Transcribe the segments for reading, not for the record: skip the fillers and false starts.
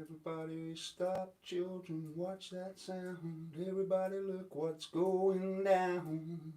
Everybody stop, children, watch that sound. Everybody look what's going down.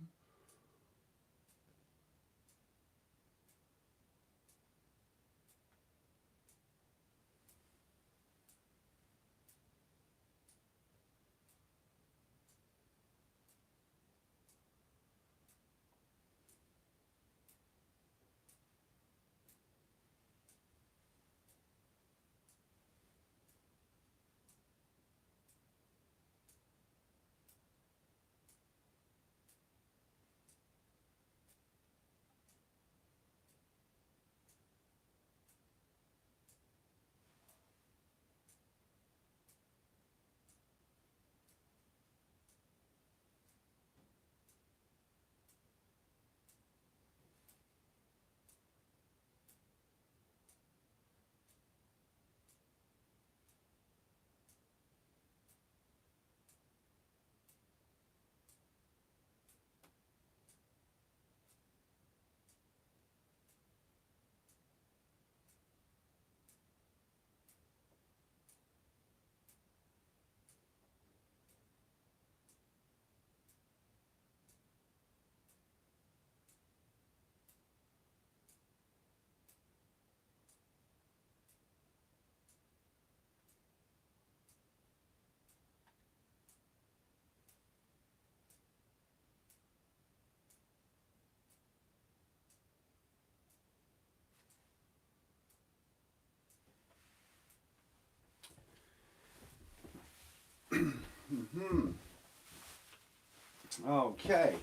Okay,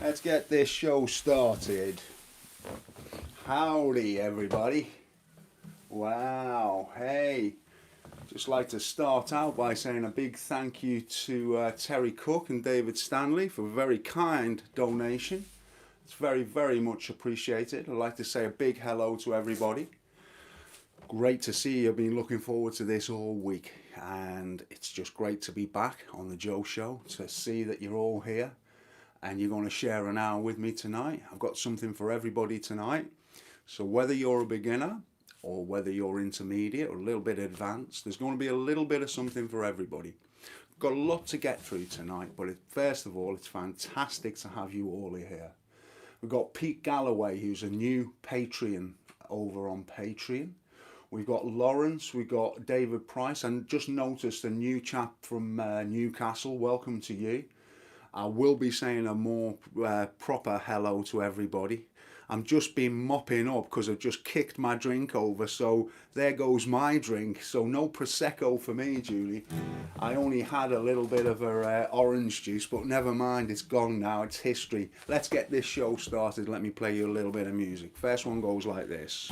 let's get this show started. Howdy, everybody. Wow, hey. Just like to start out by saying a big thank you to Terry Cook and David Stanley for a very kind donation. It's very, very much appreciated. I'd like to say a big hello to everybody. Great to see you. I've been looking forward to this all week, and it's just great to be back on the Joe Show, to see that you're all here and you're going to share an hour with me tonight. I've got something for everybody tonight. So whether you're a beginner or whether you're intermediate or a little bit advanced, there's going to be a little bit of something for everybody. I've got a lot to get through tonight, but first of all, it's fantastic to have you all here. We've got Pete Galloway, who's a new Patreon over on Patreon. We've got Lawrence, we've got David Price, and just noticed a new chap from Newcastle. Welcome to you. I will be saying a more proper hello to everybody. I'm just been mopping up because I've just kicked my drink over, so there goes my drink. So no Prosecco for me, Julie. I only had a little bit of a orange juice, but never mind, it's gone now, it's history. Let's get this show started. Let me play you a little bit of music. First one goes like this.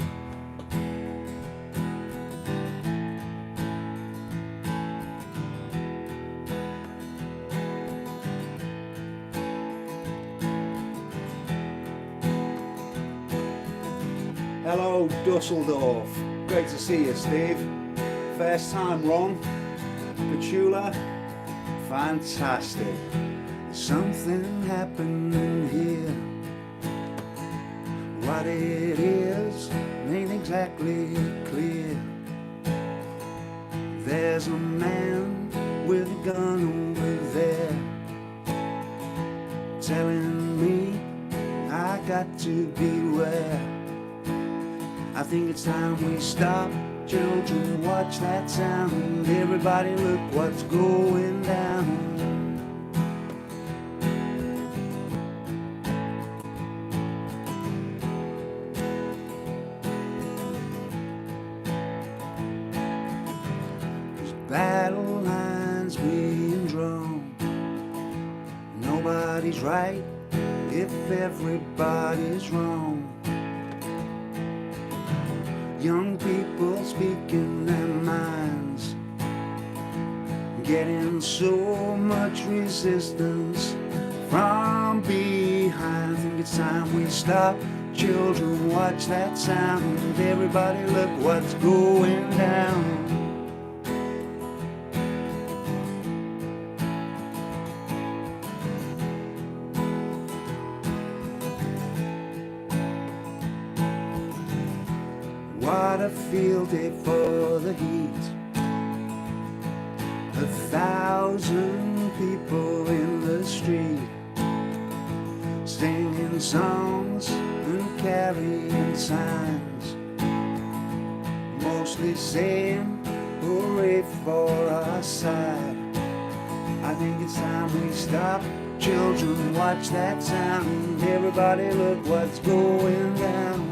Hello, Dusseldorf. Great to see you, Steve. First time, Ron. Petula. Fantastic. Something happening here. What it is ain't exactly clear. There's a man with a gun over there telling me I got to beware. I think it's time we stop. Children, watch that sound. Everybody look what's going down. There's battle lines being drawn. Nobody's right if everybody's wrong. Young people speaking their minds, getting so much resistance from behind. I think it's time we stop. Children, watch that sound. Everybody look what's going down. got a field day for the heat. 1,000 people in the street, singing songs and carrying signs, mostly saying hooray for our side. I think it's time we stop. Children, watch that sound. Everybody look what's going down.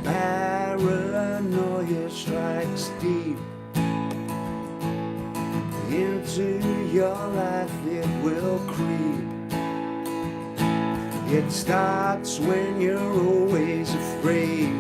Paranoia strikes deep into your life, it will creep. It starts when you're always afraid.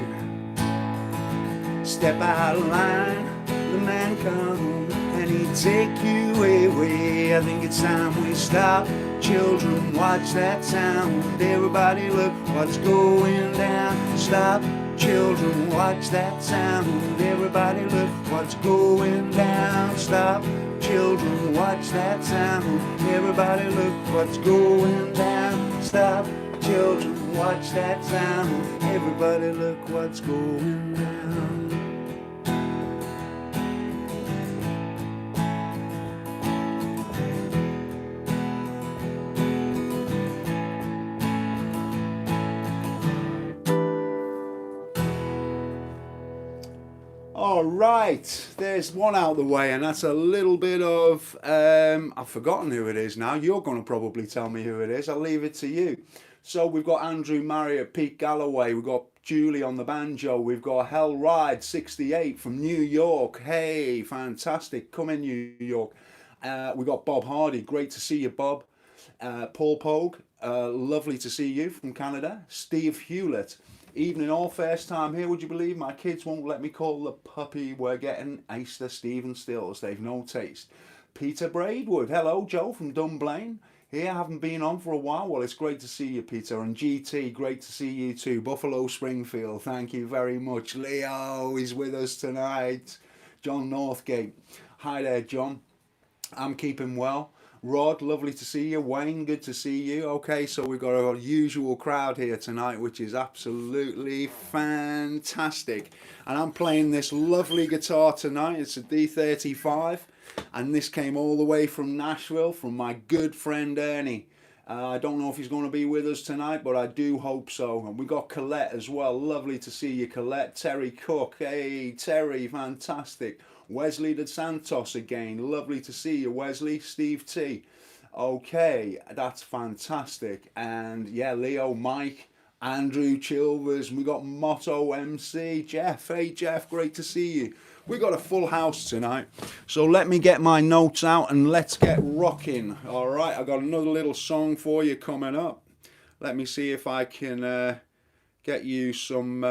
Step out of line, the man come and he take you away. I think it's time we stop. Children, watch that sound. Everybody look what's going down. Stop. Children, watch that sound. Everybody look what's going down. Stop. Children, watch that sound. Everybody look what's going down. Stop. Children, watch that sound. Everybody look what's going down. All right, there's one out of the way, and that's a little bit of, I've forgotten who it is now. You're going to probably tell me who it is. I'll leave it to you. So we've got Andrew Marriott, Pete Galloway, we've got Julie on the banjo, we've got Hell Ride 68 from New York. Hey, fantastic, come in New York. We've got Bob Hardy, great to see you, Bob. Paul Pogue, lovely to see you from Canada. Steve Hewlett. Evening all, first time here, would you believe my kids won't let me call the puppy we're getting Easter Stephen Stills, they've no taste. Peter Braidwood, hello, Joe from Dunblane, here, haven't been on for a while, well it's great to see you Peter, and GT, great to see you too, Buffalo Springfield, thank you very much, Leo is with us tonight, John Northgate, hi there John, I'm keeping well. Rod, lovely to see you. Wayne, good to see you. Okay, so we've got our usual crowd here tonight, which is absolutely fantastic. And I'm playing this lovely guitar tonight. It's a D35, and this came all the way from Nashville from my good friend Ernie. I don't know if he's going to be with us tonight, but I do hope so. And we got Colette as well. Lovely to see you, Colette. Terry Cook. Hey, Terry, fantastic. Wesley De Santos again. Lovely to see you, Wesley. Steve T. Okay, that's fantastic. And yeah, Leo, Mike, Andrew Chilvers. We got Motto MC. Jeff. Hey, Jeff, great to see you. We got a full house tonight, so let me get my notes out and let's get rocking. All right, I got another little song for you coming up. Let me see if I can get you some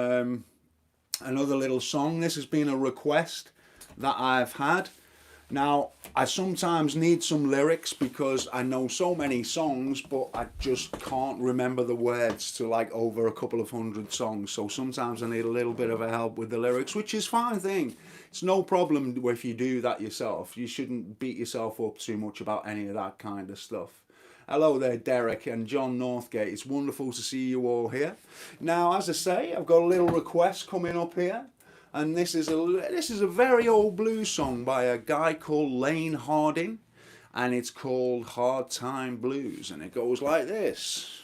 another little song. This has been a request that I've had. Now, I sometimes need some lyrics because I know so many songs, but I just can't remember the words to like over a couple of hundred songs. So sometimes I need a little bit of a help with the lyrics, which is fine thing. It's no problem if you do that yourself. You shouldn't beat yourself up too much about any of that kind of stuff. Hello there, Derek and John Northgate. It's wonderful to see you all here. Now, as I say, I've got a little request coming up here. And this is a very old blues song by a guy called Lane Harding, and it's called Hard Time Blues, and it goes like this.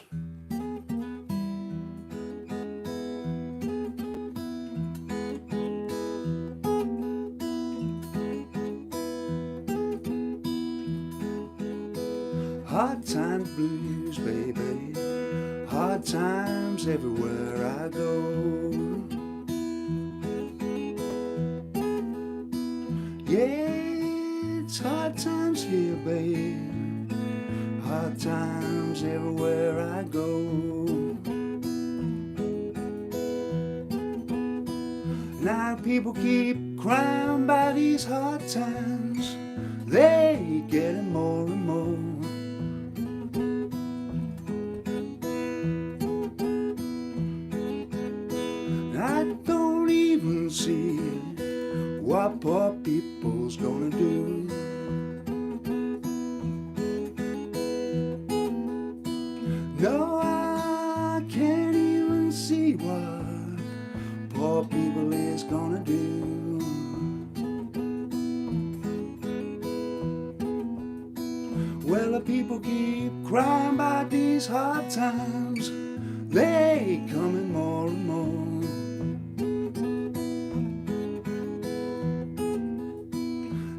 Hard time blues, baby, hard times everywhere I go. Yeah, it's hard times here, babe. Hard times everywhere I go. Now people keep crying by these hard times. They getting more and more. I don't even see what poor people's gonna do. people keep crying about these hard times, they coming more and more.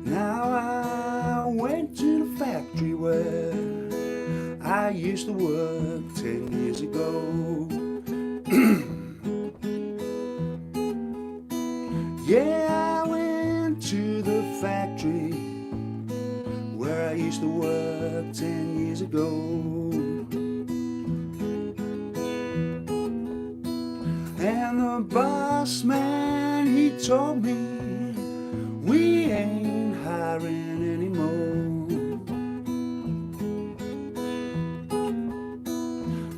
Now I went to the factory where I used to work 10 years ago. Yeah, I went to the factory where I used to work 10 years ago. And the boss man, he told me we ain't hiring anymore.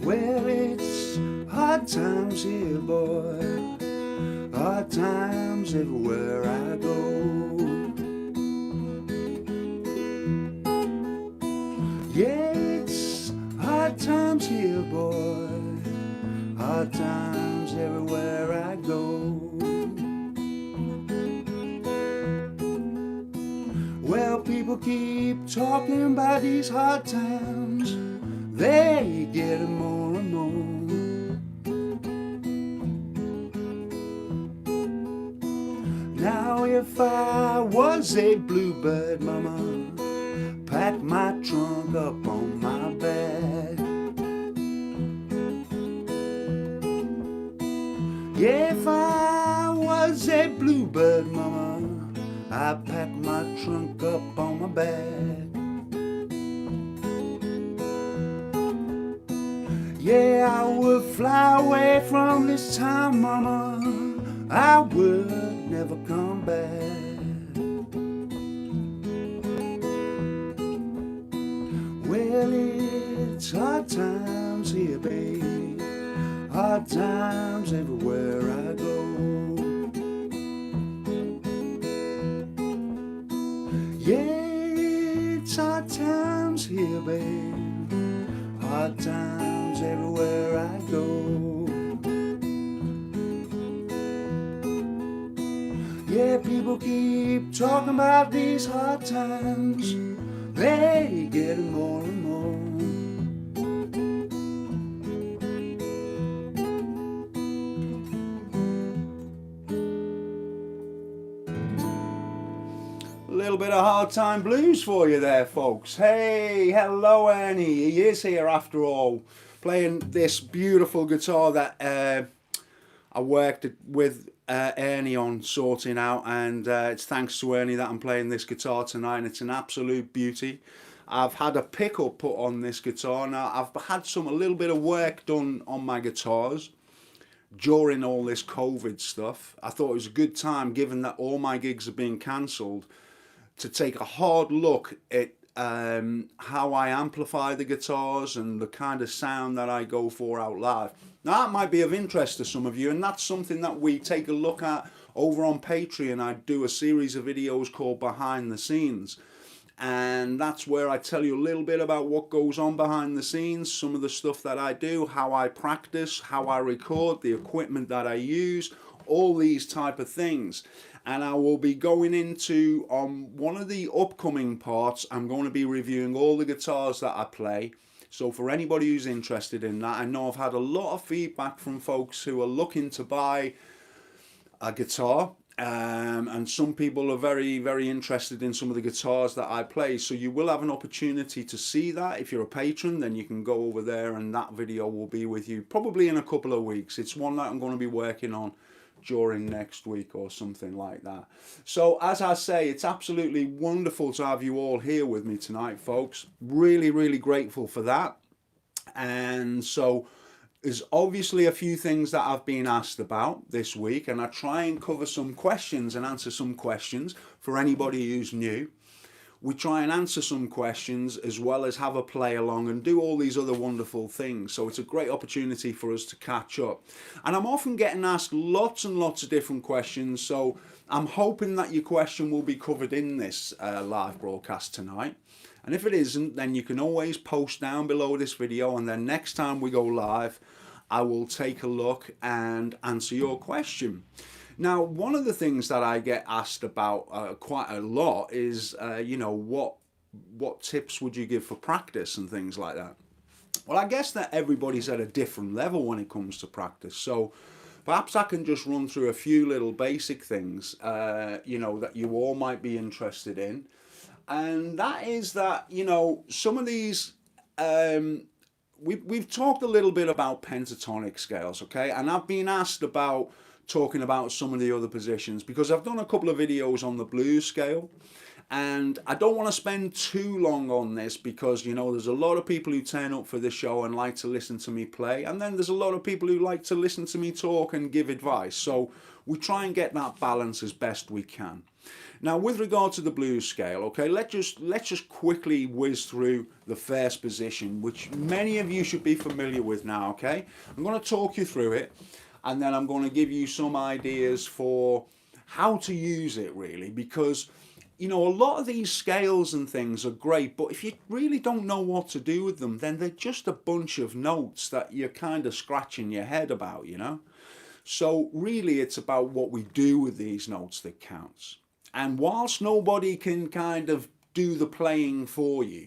Well, it's hard times here, boy, hard times everywhere I go. Yeah, it's hard times here, boy, hard times everywhere I go. Well, people keep talking about these hard times, they get it more and more. Now if I was a bluebird, mama, pack my trunk up on my back. Yeah, if I was a bluebird, mama, I'd pack my trunk up on my back. Yeah, I would fly away from this town, mama, I would never come back. Well, it's hard times here, babe, hard times everywhere I go. Yeah, it's hard times here, babe, hard times everywhere I go. Yeah, people keep talking about these hard times, they get it more and more. A little bit of hard time blues for you there, folks. Hey, hello Ernie, he is here after all, playing this beautiful guitar that I worked with Ernie on sorting out, and it's thanks to Ernie that I'm playing this guitar tonight, and it's an absolute beauty. I've had a pickup put on this guitar. Now I've had a little bit of work done on my guitars during all this COVID stuff. I thought it was a good time, given that all my gigs have been cancelled, to take a hard look at how I amplify the guitars and the kind of sound that I go for out live. Now that might be of interest to some of you, and that's something that we take a look at over on Patreon. I do a series of videos called Behind the Scenes, and that's where I tell you a little bit about what goes on behind the scenes, some of the stuff that I do, how I practice, how I record, the equipment that I use, all these type of things. And I will be going into, on one of the upcoming parts, I'm going to be reviewing all the guitars that I play. So for anybody who's interested in that, I know I've had a lot of feedback from folks who are looking to buy a guitar. And some people are very, very interested in some of the guitars that I play. So you will have an opportunity to see that. If you're a patron, then you can go over there and that video will be with you probably in a couple of weeks. It's one that I'm going to be working on during next week or something like that. So as I say, it's absolutely wonderful to have you all here with me tonight, folks. Really, really grateful for that. And so there's obviously a few things that I've been asked about this week, and I try and cover some questions and answer some questions for anybody who's new. We try and answer some questions as well as have a play along and do all these other wonderful things. So it's a great opportunity for us to catch up. And I'm often getting asked lots and lots of different questions. So I'm hoping that your question will be covered in this live broadcast tonight. And if it isn't, then you can always post down below this video, and then next time we go live, I will take a look and answer your question. Now, one of the things that I get asked about quite a lot is, you know, what what tips would you give for practice and things like that? Well, I guess that everybody's at a different level when it comes to practice. So perhaps I can just run through a few little basic things, you know, that you all might be interested in. And that is that, you know, some of these, we've talked a little bit about pentatonic scales, okay? And I've been asked about talking about some of the other positions because I've done a couple of videos on the blues scale. And I don't want to spend too long on this because, you know, there's a lot of people who turn up for the show and like to listen to me play. And then there's a lot of people who like to listen to me talk and give advice. So we try and get that balance as best we can. Now, with regard to the blues scale, okay, let's just quickly whiz through the first position, which many of you should be familiar with now, okay? I'm going to talk you through it, and then I'm going to give you some ideas for how to use it, really, because you know, a lot of these scales and things are great, but if you really don't know what to do with them, then they're just a bunch of notes that you're kind of scratching your head about, you know? So really it's about what we do with these notes that counts. And whilst nobody can kind of do the playing for you,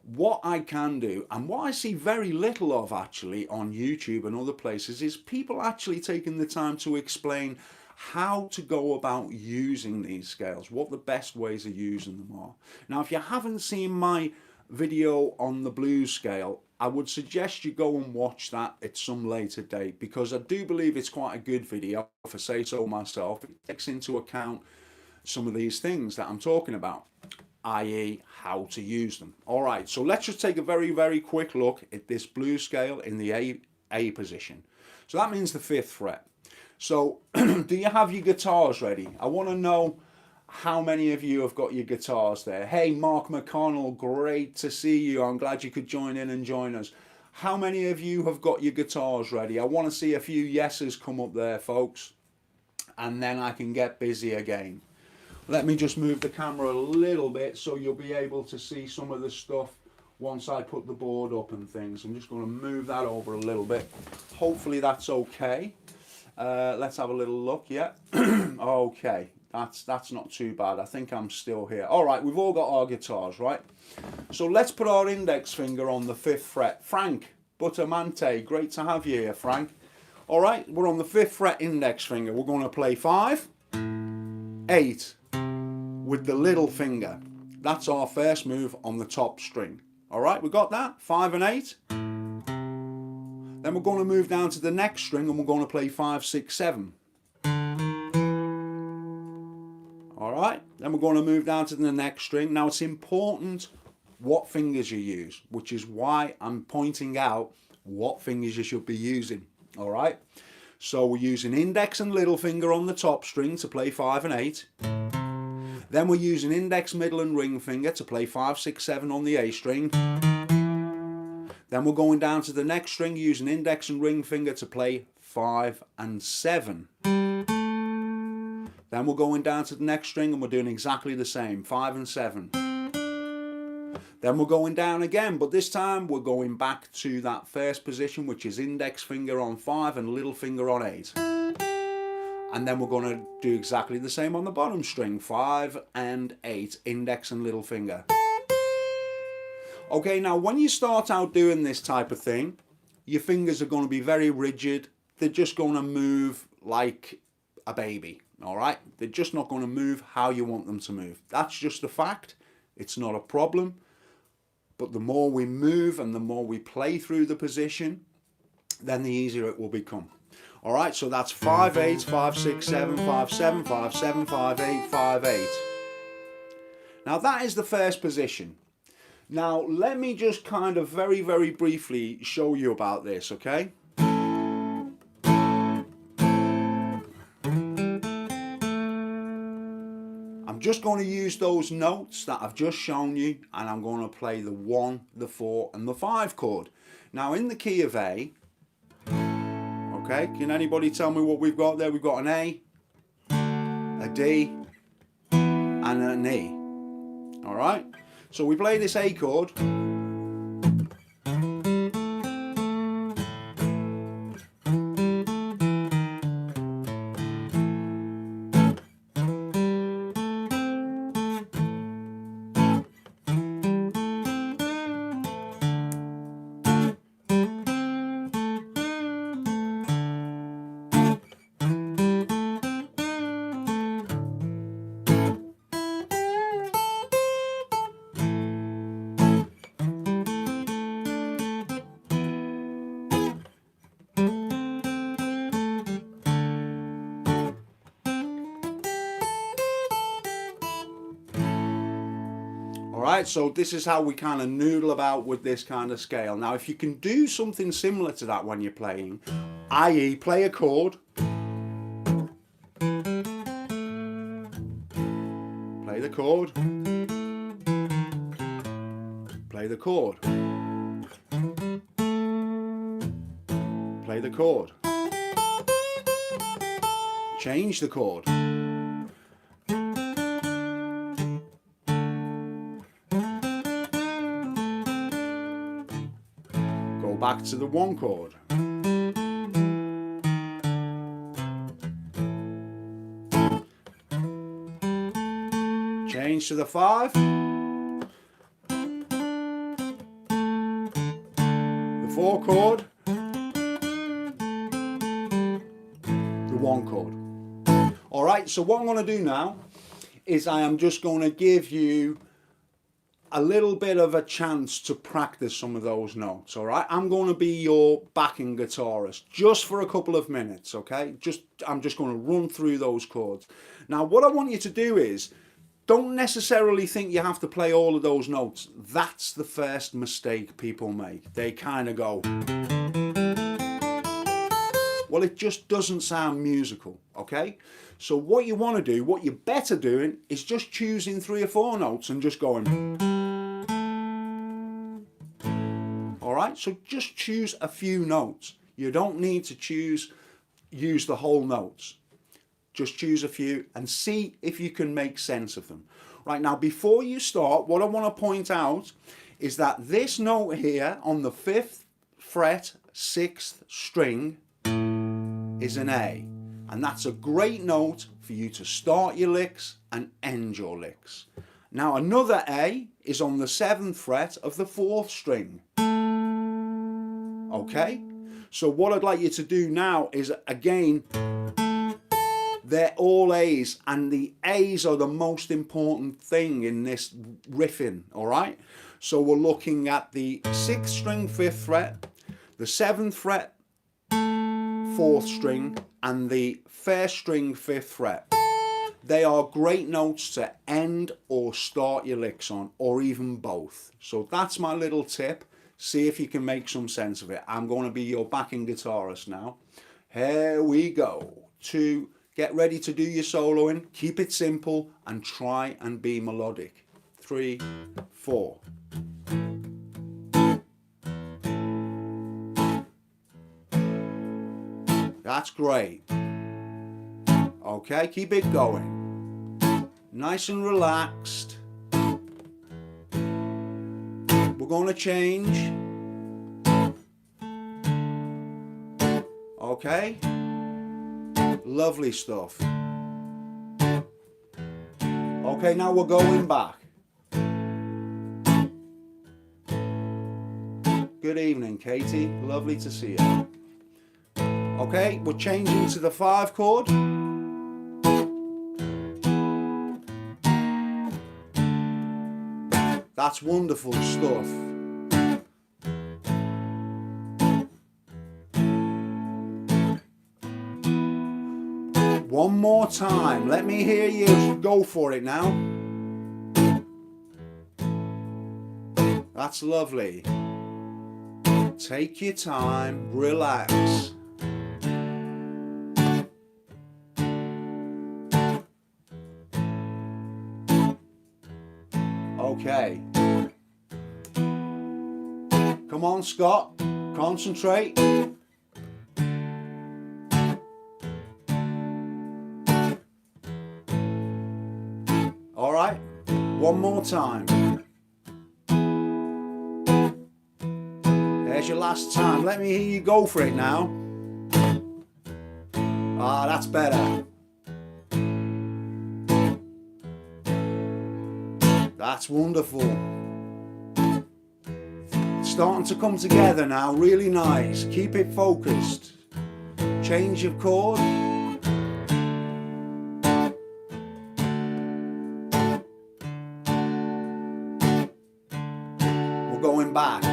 what I can do, and what I see very little of actually on YouTube and other places, is people actually taking the time to explain how to go about using these scales, what the best ways of using them are. Now, if you haven't seen my video on the blues scale, I would suggest you go and watch that at some later date, because I do believe it's quite a good video, if I say so myself. It takes into account some of these things that I'm talking about, i.e. how to use them. All right, so let's just take a very, very quick look at this blues scale in the A position. So that means the 5th fret. So do you have your guitars ready? I want to know how many of you have got your guitars there. Hey, Mark McConnell, great to see you. I'm glad you could join in and join us. How many of you have got your guitars ready? I want to see a few yeses come up there, folks, and then I can get busy again. Let me just move the camera a little bit so you'll be able to see some of the stuff once I put the board up and things. I'm just going to move that over a little bit. Hopefully that's okay. Let's have a little look. Yeah. Okay, that's not too bad. I think I'm still here. All right, we've all got our guitars, right? So let's put our index finger on the 5th fret. Frank Buttermante, great to have you here, Frank. All right, we're on the 5th fret index finger. We're going to play 5, 8 with the little finger. That's our first move on the top string. All right, we got that? 5 and 8. Then we're going to move down to the next string and we're going to play 5, 6, 7. Alright, then we're going to move down to the next string. Now it's important what fingers you use, which is why I'm pointing out what fingers you should be using. Alright, so we're using index and little finger on the top string to play 5 and 8. Then we're using index, middle and ring finger to play 5, 6, 7 on the A string. Then we're going down to the next string using index and ring finger to play 5 and 7. Then we're going down to the next string and we're doing exactly the same, 5 and 7. Then we're going down again, but this time we're going back to that first position, which is index finger on 5 and little finger on 8. And then we're going to do exactly the same on the bottom string, 5 and 8, index and little finger. Okay, now when you start out doing this type of thing, your fingers are going to be very rigid. They're just going to move like a baby, all right? They're just not going to move how you want them to move. That's just a fact. It's not a problem. But the more we move and the more we play through the position, then the easier it will become. All right, so that's 5, 8, 5, 6, 7, 5, 7, 5, 7, 5, 8, 5, 8. Now that is the first position. Now, let me just kind of very, very briefly show you about this, okay? I'm just going to use those notes that I've just shown you, and I'm going to play the 1, the 4, and the 5 chord. Now, in the key of A, okay, can anybody tell me what we've got there? We've got an A, a D, and an E, all right? So we play this A chord. right, so this is how we kind of noodle about with this kind of scale. Now, if you can do something similar to that when you're playing, i.e. play a chord, play the chord, play the chord, play the chord, change the chord, go back to the one chord, change to the 5, the 4 chord, the 1 chord. Alright, so what I'm going to do now is I am just going to give you a little bit of a chance to practice some of those notes. Alright, I'm going to be your backing guitarist just for a couple of minutes, okay? I'm just going to run through those chords. Now what I want you to do is, don't necessarily think you have to play all of those notes. That's the first mistake people make. They kind of go, well, it just doesn't sound musical, okay? So what you want to do, what you're better doing, is just choosing 3 or 4 notes and just going. Alright, so just choose a few notes. You don't need to use the whole notes. Just choose a few and see if you can make sense of them. Right, now before you start, what I want to point out is that this note here on the 5th fret, 6th string is an A. And that's a great note for you to start your licks and end your licks. Now another A is on the 7th fret of the 4th string. Okay? So what I'd like you to do now is, again, they're all A's, and the A's are the most important thing in this riffing, alright? So we're looking at the 6th string 5th fret, the 7th fret 4th string, and the 1st string 5th fret. They are great notes to end or start your licks on, or even both. So that's my little tip. See if you can make some sense of it. I'm going to be your backing guitarist now. Here we go. Get ready to do your soloing, keep it simple, and try and be melodic. 3, 4. That's great. Okay, keep it going. Nice and relaxed. We're going to change. Okay. Lovely stuff. Okay, now we're going back. Good evening, Katie. Lovely to see you. Okay, we're changing to the 5 chord. That's wonderful stuff. One more time. Let me hear you go for it now. That's lovely. Take your time, relax. Okay. Come on, Scott. Concentrate. All right. One more time. There's your last time. Let me hear you go for it now. Ah, that's better. That's wonderful. It's starting to come together now, really nice. Keep it focused. Change of chord. We're going back.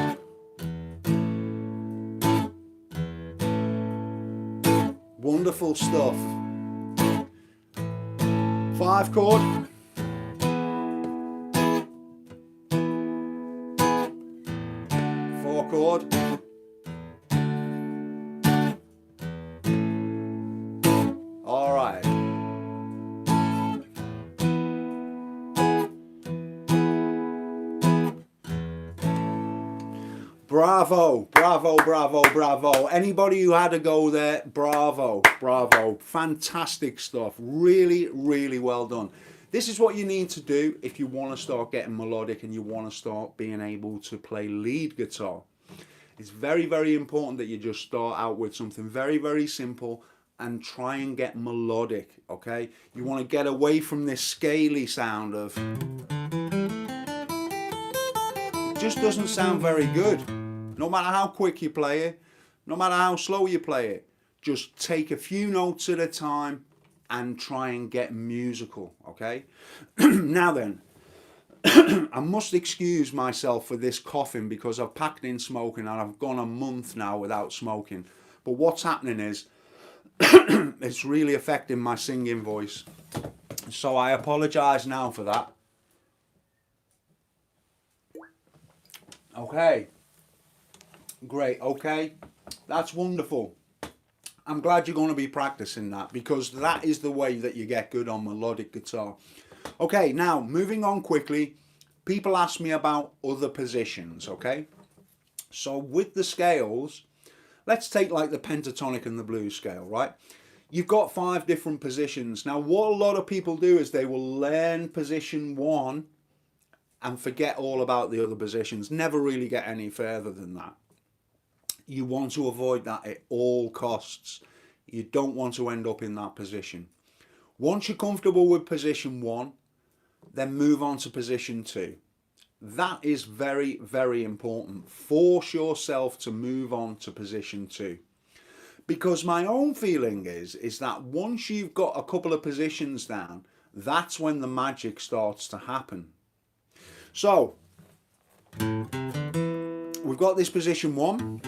Wonderful stuff. 5 chord. Bravo, bravo, bravo, bravo. Anybody who had a go there, bravo, bravo. Fantastic stuff. Really, really well done. This is what you need to do if you want to start getting melodic and you want to start being able to play lead guitar. It's very, very important that you just start out with something very, very simple and try and get melodic, okay? You want to get away from this scaly sound of... It just doesn't sound very good. No matter how quick you play it, no matter how slow you play it, just take a few notes at a time and try and get musical, okay? Now then, I must excuse myself for this coughing because I've packed in smoking and I've gone a month now without smoking. But what's happening is, it's really affecting my singing voice. So I apologise now for that. Okay. Great, okay. That's wonderful. I'm glad you're going to be practicing that because that is the way that you get good on melodic guitar. Okay, now moving on quickly, people ask me about other positions, okay? So with the scales, let's take like the pentatonic and the blues scale, right? You've got 5 different positions. Now what a lot of people do is they will learn position 1 and forget all about the other positions, never really get any further than that. You want to avoid that at all costs. You don't want to end up in that position. Once you're comfortable with position 1, then move on to position 2. That is very, very important. Force yourself to move on to position 2. Because my own feeling is that once you've got a couple of positions down, that's when the magic starts to happen. So, we've got this position 1.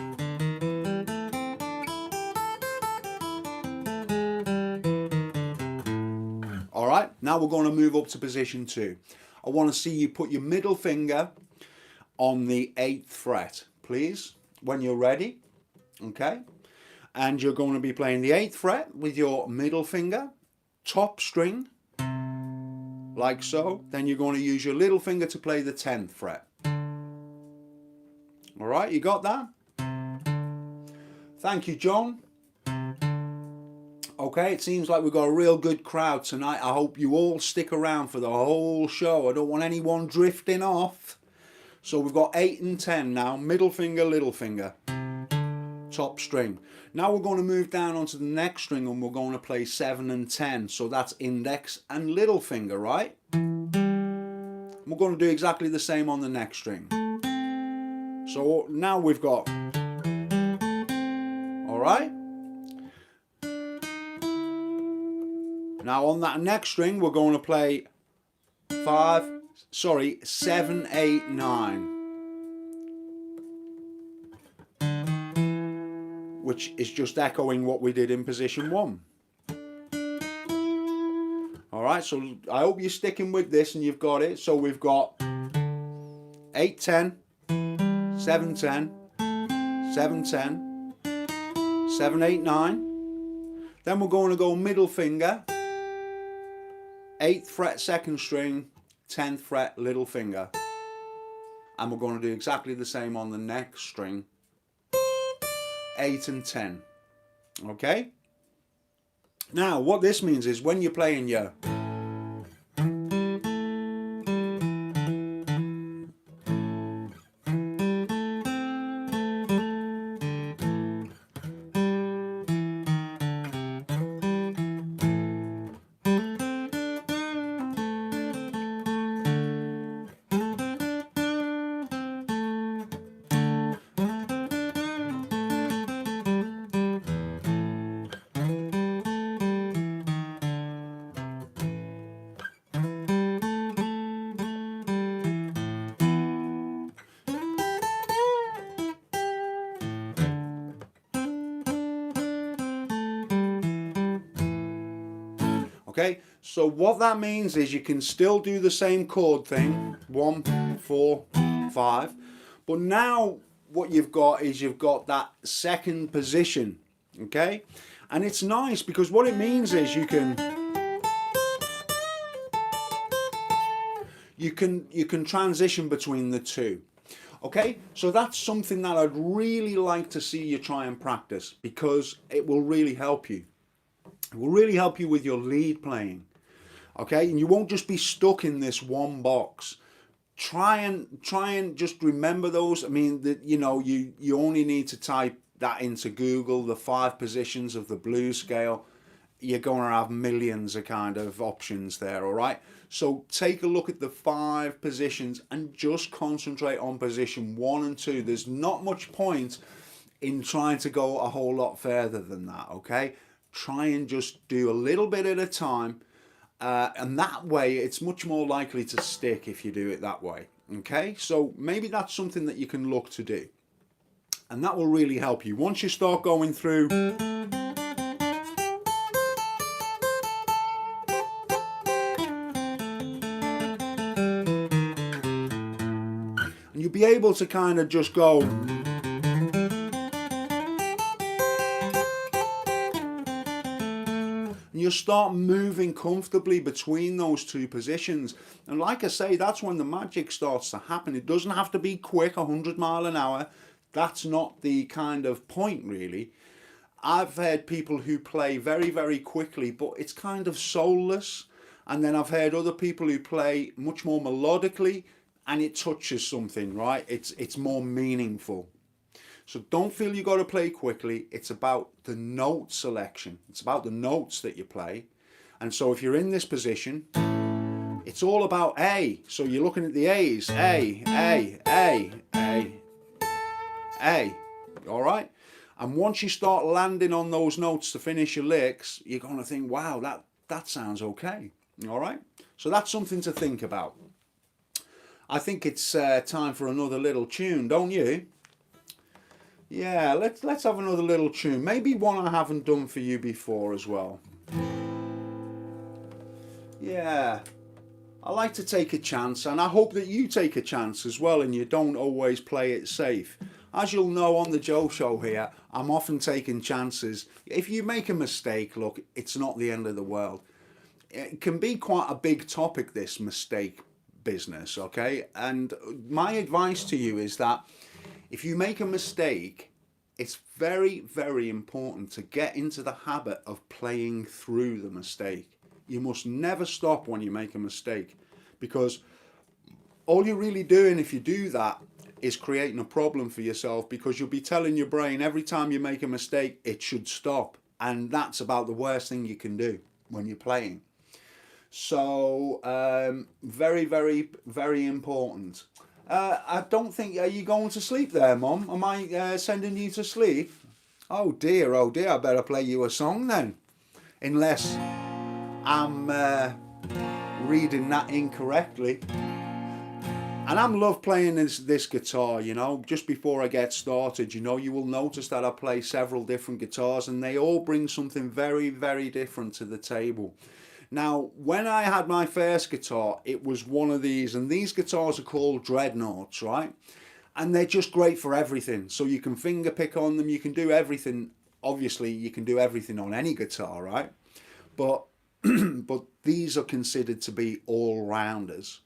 Alright, now we're going to move up to position 2. I want to see you put your middle finger on the 8th fret, please, when you're ready. Okay? And you're going to be playing the 8th fret with your middle finger, top string, like so. Then you're going to use your little finger to play the 10th fret. Alright, you got that? Thank you, John. Okay, it seems like we've got a real good crowd tonight. I hope you all stick around for the whole show. I don't want anyone drifting off. So we've got 8 and 10 now. Middle finger, little finger. Top string. Now we're going to move down onto the next string and we're going to play 7 and 10. So that's index and little finger, right? We're going to do exactly the same on the next string. So now we've got... Alright? Now on that next string we're going to play 7, 8, 9. Which is just echoing what we did in position 1. Alright, so I hope you're sticking with this and you've got it. So we've got 8, 10, 7, 10, 7, 10, 7, 8, 9. Then we're going to go middle finger, 8th fret second string, 10th fret little finger. And we're going to do exactly the same on the next string, 8 and 10. Okay? Now, what this means is when you're playing your... Okay, so what that means is you can still do the same chord thing, 1, 4, 5, but now what you've got is you've got that second position, okay? And it's nice because what it means is you can transition between the two. Okay, so that's something that I'd really like to see you try and practice, because it will really help you. It will really help you with your lead playing. Okay, and you won't just be stuck in this one box. Try and just remember those. I mean, that, you know, you only need to type that into Google, the 5 positions of the blues scale. You're going to have millions of kind of options there. All right, so take a look at the 5 positions and just concentrate on position 1 and 2. There's not much point in trying to go a whole lot further than that. Okay, try and just do a little bit at a time. And that way it's much more likely to stick if you do it that way. Okay, so maybe that's something that you can look to do, and that will really help you once you start going through. And you'll be able to kind of just go, and you'll start moving comfortably between those 2 positions. And like I say, that's when the magic starts to happen. It doesn't have to be quick, 100 mile an hour. That's not the kind of point, really. I've heard people who play very, very quickly, but it's kind of soulless. And then I've heard other people who play much more melodically, and it touches something, right? It's more meaningful. So don't feel you got to play quickly. It's about the note selection. It's about the notes that you play. And so if you're in this position, it's all about A. So you're looking at the A's. A, A, A, A, A. All right? And once you start landing on those notes to finish your licks, you're going to think, wow, that sounds okay. All right? So that's something to think about. I think it's time for another little tune, don't you? Yeah, let's have another little tune. Maybe one I haven't done for you before as well. Yeah, I like to take a chance, and I hope that you take a chance as well, and you don't always play it safe. As you'll know on the Joe Show here, I'm often taking chances. If you make a mistake, look, it's not the end of the world. It can be quite a big topic, this mistake business, okay? And my advice to you is that if you make a mistake, it's very, very important to get into the habit of playing through the mistake. You must never stop when you make a mistake, because all you're really doing if you do that is creating a problem for yourself, because you'll be telling your brain every time you make a mistake it should stop, and that's about the worst thing you can do when you're playing. So very, very, very important. I don't think, are you going to sleep there, Mom? Am I sending you to sleep? Oh dear, I better play you a song then, unless I'm reading that incorrectly. And I'm love playing this guitar, you know. Just before I get started, you know, you will notice that I play several different guitars, and they all bring something very, very different to the table. Now, when I had my first guitar, it was one of these, and these guitars are called dreadnoughts, right? And they're just great for everything. So you can finger pick on them, you can do everything. Obviously, you can do everything on any guitar, right? But but these are considered to be all-rounders.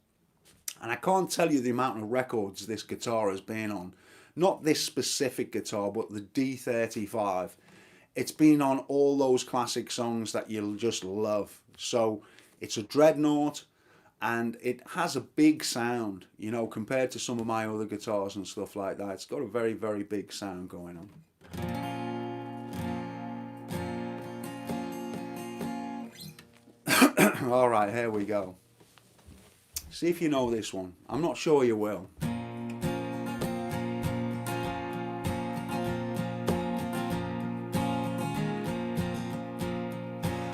And I can't tell you the amount of records this guitar has been on. Not this specific guitar, but the D35. It's been on all those classic songs that you'll just love. So it's a dreadnought, and it has a big sound, you know, compared to some of my other guitars and stuff like that. It's got a very, very big sound going on. All right, here we go. See if you know this one. I'm not sure you will.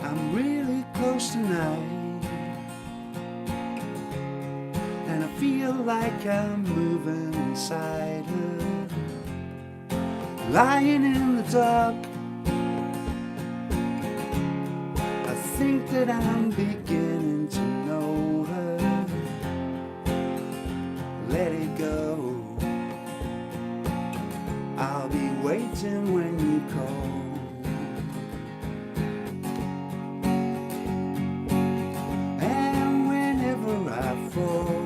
I'm really close tonight, and I feel like I'm moving inside her, lying in the dark. I think that I'm beginning to know her. Let it go. I'll be waiting when you call. And whenever I fall,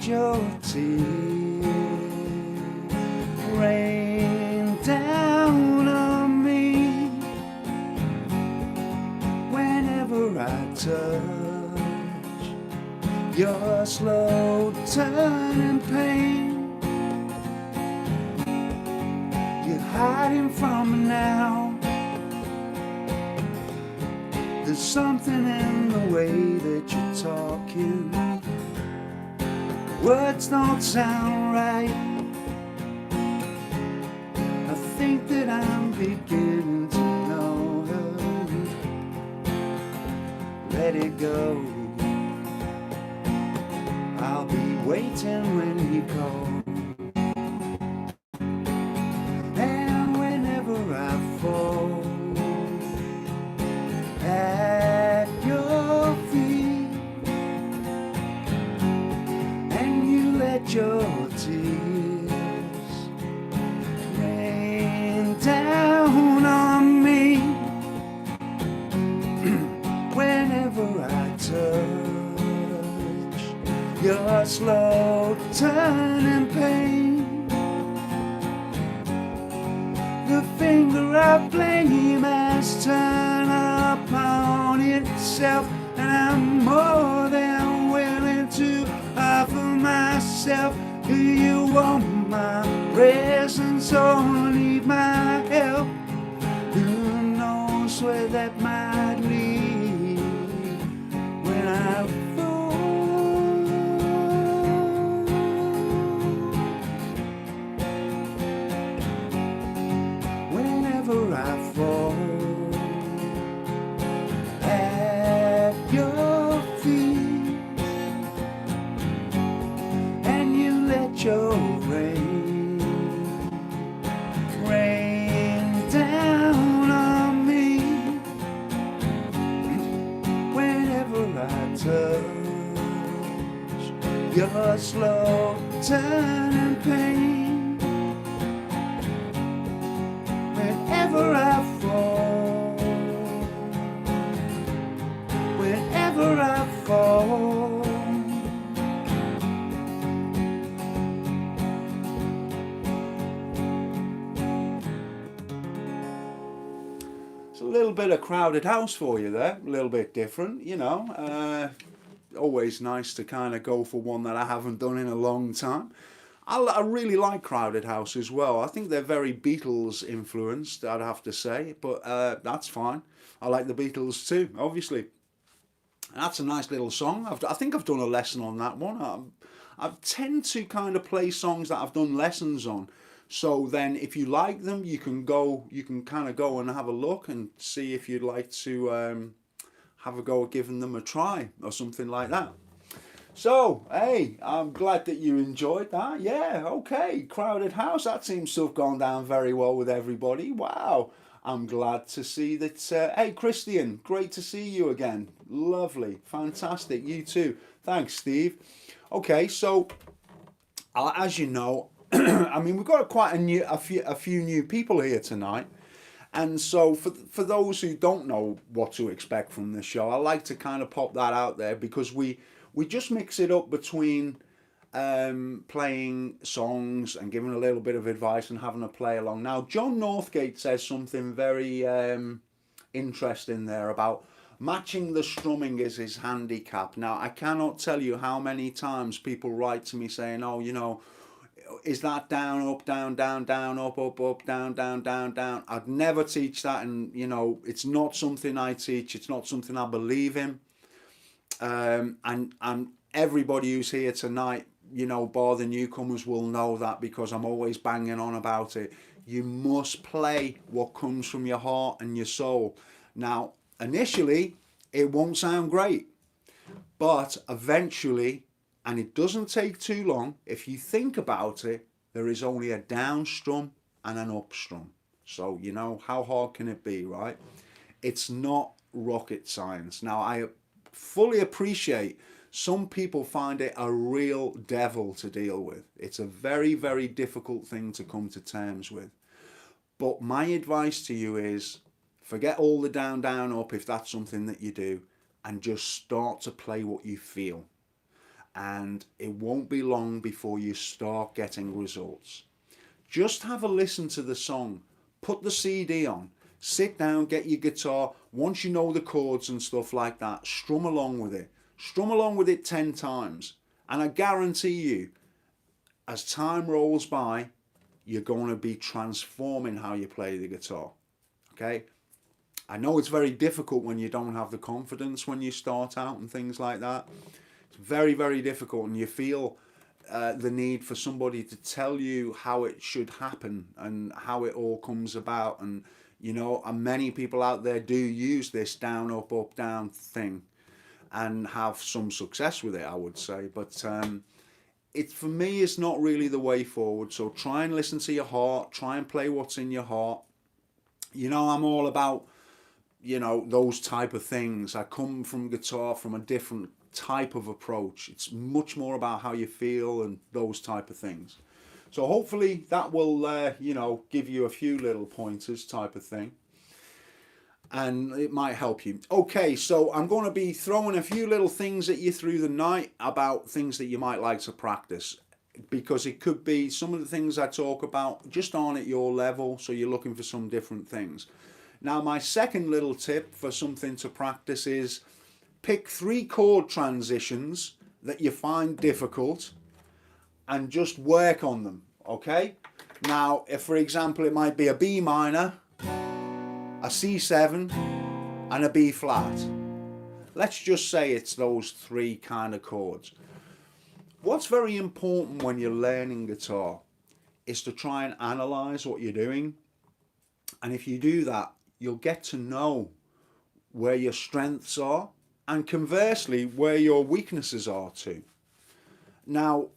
let your tears rain down on me whenever I touch your slow turning pain. You're hiding from me now. There's something in the way that you're talking. Words don't sound right. I think that I'm beginning to know her. Let it go. I'll be waiting when you call. And whenever I fall at your feet, and you let your tears rain down on me whenever I touch your slow turning pain. The finger of blame has turned upon itself, and I'm more than willing to offer myself. Do you want my presence or need my help? Who knows where that might lead when I fall? Whenever I fall at your feet, and you let your rain down on me whenever I touch your slow turning pain. Whenever I fall, whenever I fall. It's a little bit of Crowded House for you there, a little bit different, you know. Always nice to kind of go for one that I haven't done in a long time. I really like Crowded House as well. I think they're very Beatles influenced, I'd have to say, but that's fine. I like the Beatles too, obviously. That's a nice little song. I think I've done a lesson on that one. I tend to kind of play songs that I've done lessons on. So then if you like them, you can kind of go and have a look and see if you'd like to have a go at giving them a try or something like that. So, hey, I'm glad that you enjoyed that. Yeah, okay, Crowded House, that seems to have gone down very well with everybody. Wow, I'm glad to see that. Hey, Christian, great to see you again. Lovely, fantastic, you too. Thanks, Steve. Okay, so, as you know, I mean, we've got a few new people here tonight. And so for those who don't know what to expect from this show, I like to kind of pop that out there because we just mix it up between playing songs and giving a little bit of advice and having a play along. Now, John Northgate says something very interesting there about matching the strumming is his handicap. Now, I cannot tell you how many times people write to me saying, oh, you know, is that down, up, down, down, down, up, up, up, down, down, down, down? I'd never teach that, and you know, it's not something I teach. It's not something I believe in. And everybody who's here tonight, you know, bar the newcomers, will know that because I'm always banging on about it. You must play what comes from your heart and your soul. Now, initially, it won't sound great, but eventually, and it doesn't take too long, if you think about it, there is only a down strum and an up strum. So, you know, how hard can it be, right? It's not rocket science. Now, I fully appreciate some people find it a real devil to deal with. It's a very, very difficult thing to come to terms with. But my advice to you is forget all the down, down, up if that's something that you do, and just start to play what you feel. and it won't be long before you start getting results. Just have a listen to the song, put the CD on, sit down, get your guitar. Once you know the chords and stuff like that, strum along with it. Strum along with it 10 times. And I guarantee you, as time rolls by, you're going to be transforming how you play the guitar. Okay? I know it's very difficult when you don't have the confidence when you start out and things like that. It's very, very difficult, and you feel the need for somebody to tell you how it should happen and how it all comes about. And and many people out there do use this down, up, down thing and have some success with it, I would say. But for me, it's not really the way forward. So try and listen to your heart, try and play what's in your heart. I'm all about those type of things. I come from guitar from a different type of approach. It's much more about how you feel and those type of things. So hopefully that will give you a few little pointers type of thing, and it might help you. Okay, so I'm going to be throwing a few little things at you through the night about things that you might like to practice, because it could be some of the things I talk about just aren't at your level, so you're looking for some different things. Now, my second little tip for something to practice is pick 3 chord transitions that you find difficult and just work on them, okay? Now, if for example it might be a B minor, a C7 and a B flat. Let's just say it's those 3 kind of chords. What's very important when you're learning guitar is to try and analyze what you're doing. And if you do that, you'll get to know where your strengths are and conversely where your weaknesses are too. Now,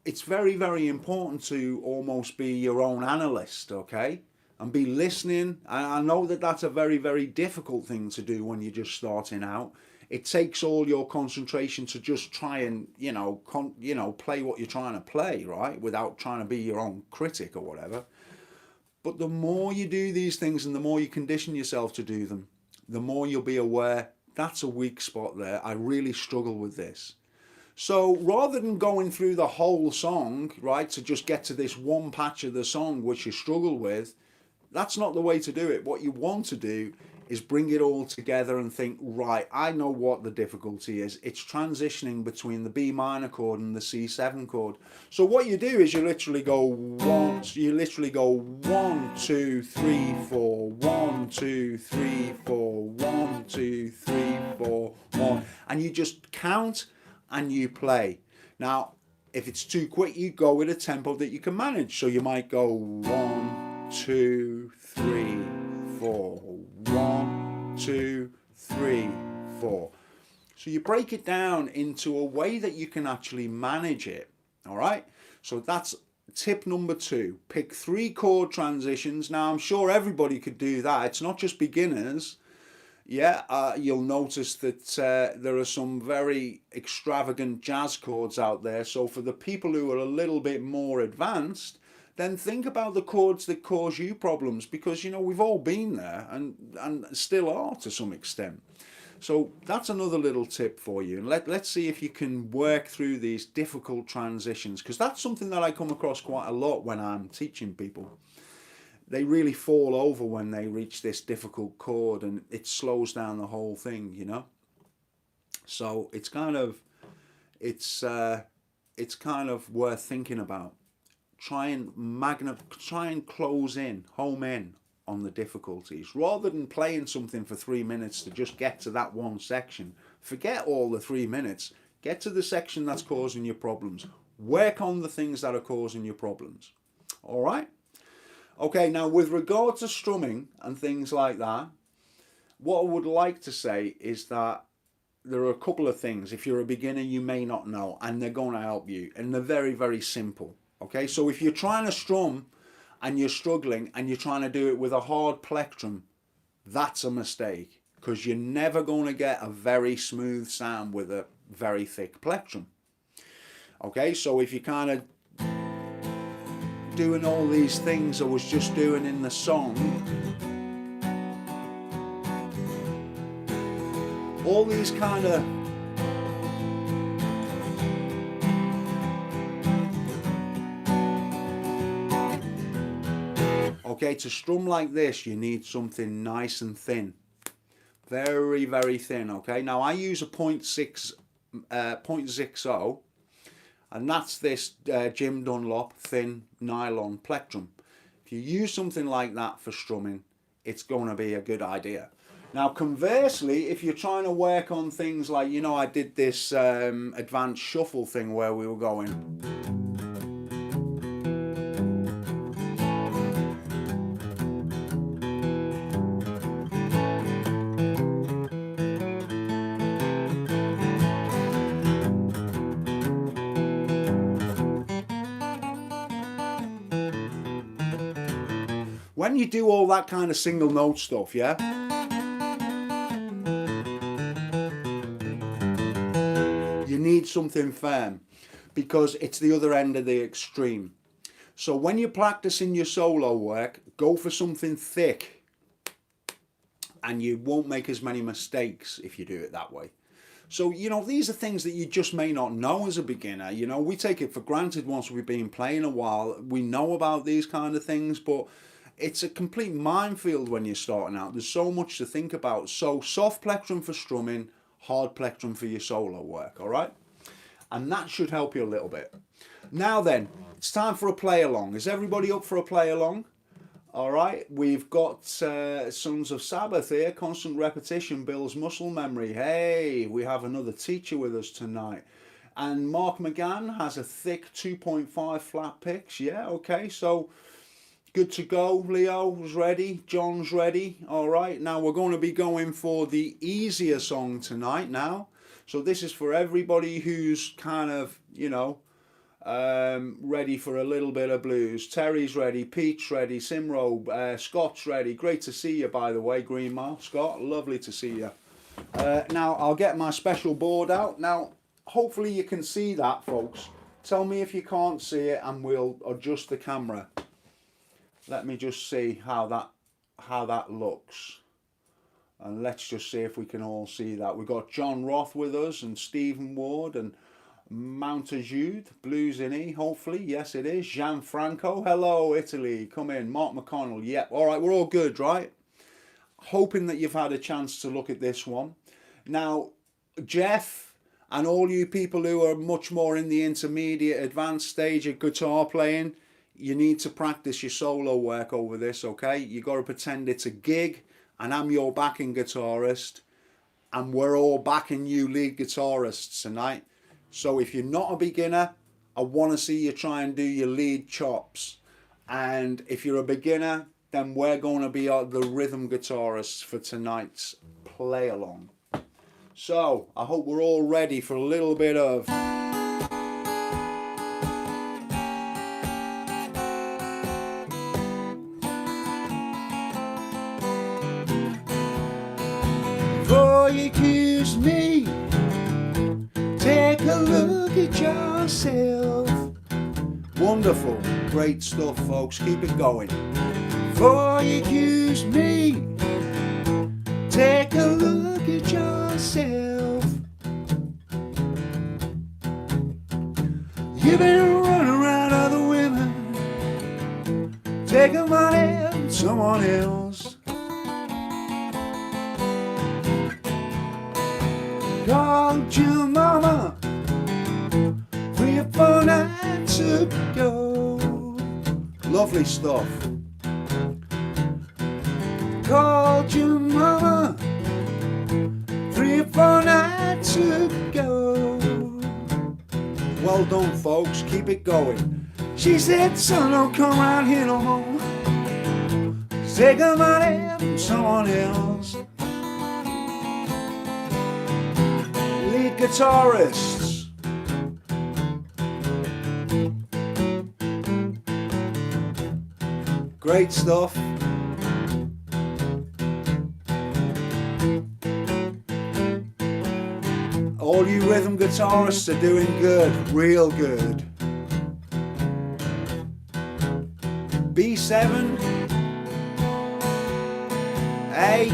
it's very, very important to almost be your own analyst, okay? And be listening. I know that that's a very, very difficult thing to do when you're just starting out. It takes all your concentration to just try and, play what you're trying to play, right? Without trying to be your own critic or whatever. But the more you do these things and the more you condition yourself to do them, the more you'll be aware, that's a weak spot there. I really struggle with this. So rather than going through the whole song, right, to just get to this one patch of the song which you struggle with, that's not the way to do it. What you want to do is bring it all together and think, right, I know what the difficulty is. It's transitioning between the B minor chord and the C7 chord. So what you do is you literally go 1, 2, 3, 4, 1, 2, 3, 4, 1, 2, 3, 4, 1. And you just count and you play. Now, if it's too quick, you go with a tempo that you can manage. So you might go 1, 2, 3, 4. 1, 2, 3, 4. So you break it down into a way that you can actually manage it. All right. So that's tip number 2. Pick 3 chord transitions. Now, I'm sure everybody could do that. It's not just beginners. Yeah, you'll notice that there are some very extravagant jazz chords out there. So for the people who are a little bit more advanced, then think about the chords that cause you problems, because we've all been there and still are to some extent. So that's another little tip for you. And let's see if you can work through these difficult transitions, because that's something that I come across quite a lot when I'm teaching people. They really fall over when they reach this difficult chord, and it slows down the whole thing, So it's kind of worth thinking about. Try and close in, home in on the difficulties, rather than playing something for 3 minutes to just get to that one section. Forget all the 3 minutes. Get to the section that's causing you problems. Work on the things that are causing you problems. All right? Okay, now with regard to strumming and things like that, what I would like to say is that there are a couple of things. If you're a beginner, you may not know, and they're going to help you, and they're very, very simple. Okay, so if you're trying to strum and you're struggling and you're trying to do it with a hard plectrum, that's a mistake, because you're never going to get a very smooth sound with a very thick plectrum. Okay, so if you're kind of doing all these things I was just doing in the song, all these kind of Okay, to strum like this, you need something nice and thin. Very, very thin, okay? Now, I use a 0.60, and that's this Jim Dunlop thin nylon plectrum. If you use something like that for strumming, it's going to be a good idea. Now, conversely, if you're trying to work on things like, you know, I did this advanced shuffle thing where we were going... When you do all that kind of single note stuff, yeah, you need something firm because it's the other end of the extreme. So when you're practicing your solo work, go for something thick and you won't make as many mistakes if you do it that way. So, you know, these are things that you just may not know as a beginner. You know, we take it for granted once we've been playing a while. We know about these kind of things, but it's a complete minefield when you're starting out. There's so much to think about. So soft plectrum for strumming, hard plectrum for your solo work, all right? And that should help you a little bit. Now then, it's time for a play along. Is everybody up for a play along? All right, we've got Sons of Sabbath here. Constant repetition builds muscle memory. Hey, we have another teacher with us tonight. And Mark McGann has a thick 2.5 flat picks. Yeah, okay, so... good to go. Leo's ready. John's ready. All right. Now we're going to be going for the easier song tonight now. So this is for everybody who's kind of, you know, ready for a little bit of blues. Terry's ready. Pete's ready. Simro. Scott's ready. Great to see you, by the way, Green Mile. Scott, lovely to see you. Now I'll get my special board out. Now, hopefully you can see that, folks. Tell me if you can't see it and we'll adjust the camera. Let me just see how that looks. And let's just see if we can all see that. We've got John Roth with us and Stephen Ward and Montajude, Blues in E, hopefully. Yes, it is. Gianfranco, hello, Italy. Come in. Mark McConnell, yep. All right, we're all good, right? Hoping that you've had a chance to look at this one. Now, Jeff and all you people who are much more in the intermediate advanced stage of guitar playing, you need to practice your solo work over this, okay? You got to pretend it's a gig and I'm your backing guitarist and we're all backing you lead guitarists tonight. So if you're not a beginner, I want to see you try and do your lead chops. And if you're a beginner, then we're going to be the rhythm guitarists for tonight's play along. So I hope we're all ready for a little bit of... Before you accuse me, take a look at yourself. Wonderful, great stuff, folks. Keep it going. Before you accuse me, take a look at yourself. You've been running around other women, taking money from someone else. Called your mama 3 or 4 nights ago. Lovely stuff. Called your mama 3 or 4 nights ago. Well done, folks. Keep it going. She said, son, don't come around here no more. Take the money from someone else. Lead guitarists. Great stuff. All you rhythm guitarists are doing good, real good. B7, A,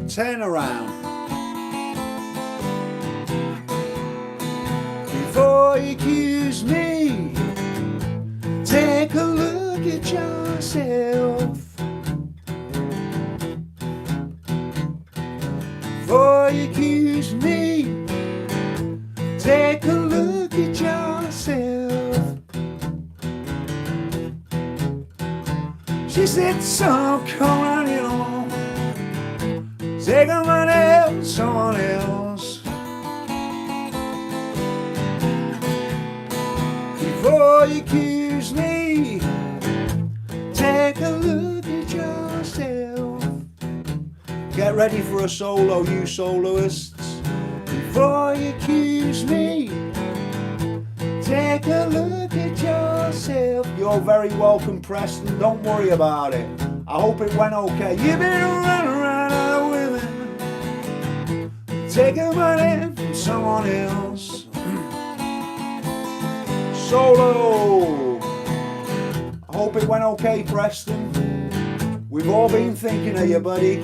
turn around. Before you accuse me, take a look at yourself. Before you accuse me, take a look at yourself. She said, so come on, you know, take someone else, someone else. Before you accuse me, take a look at yourself. Get ready for a solo, you soloists. Before you accuse me, take a look at yourself. You're very welcome, Preston. Don't worry about it. I hope it went okay. You've been running around other women, taking money from someone else. Solo. I hope it went okay, Preston. We've all been thinking of you, buddy.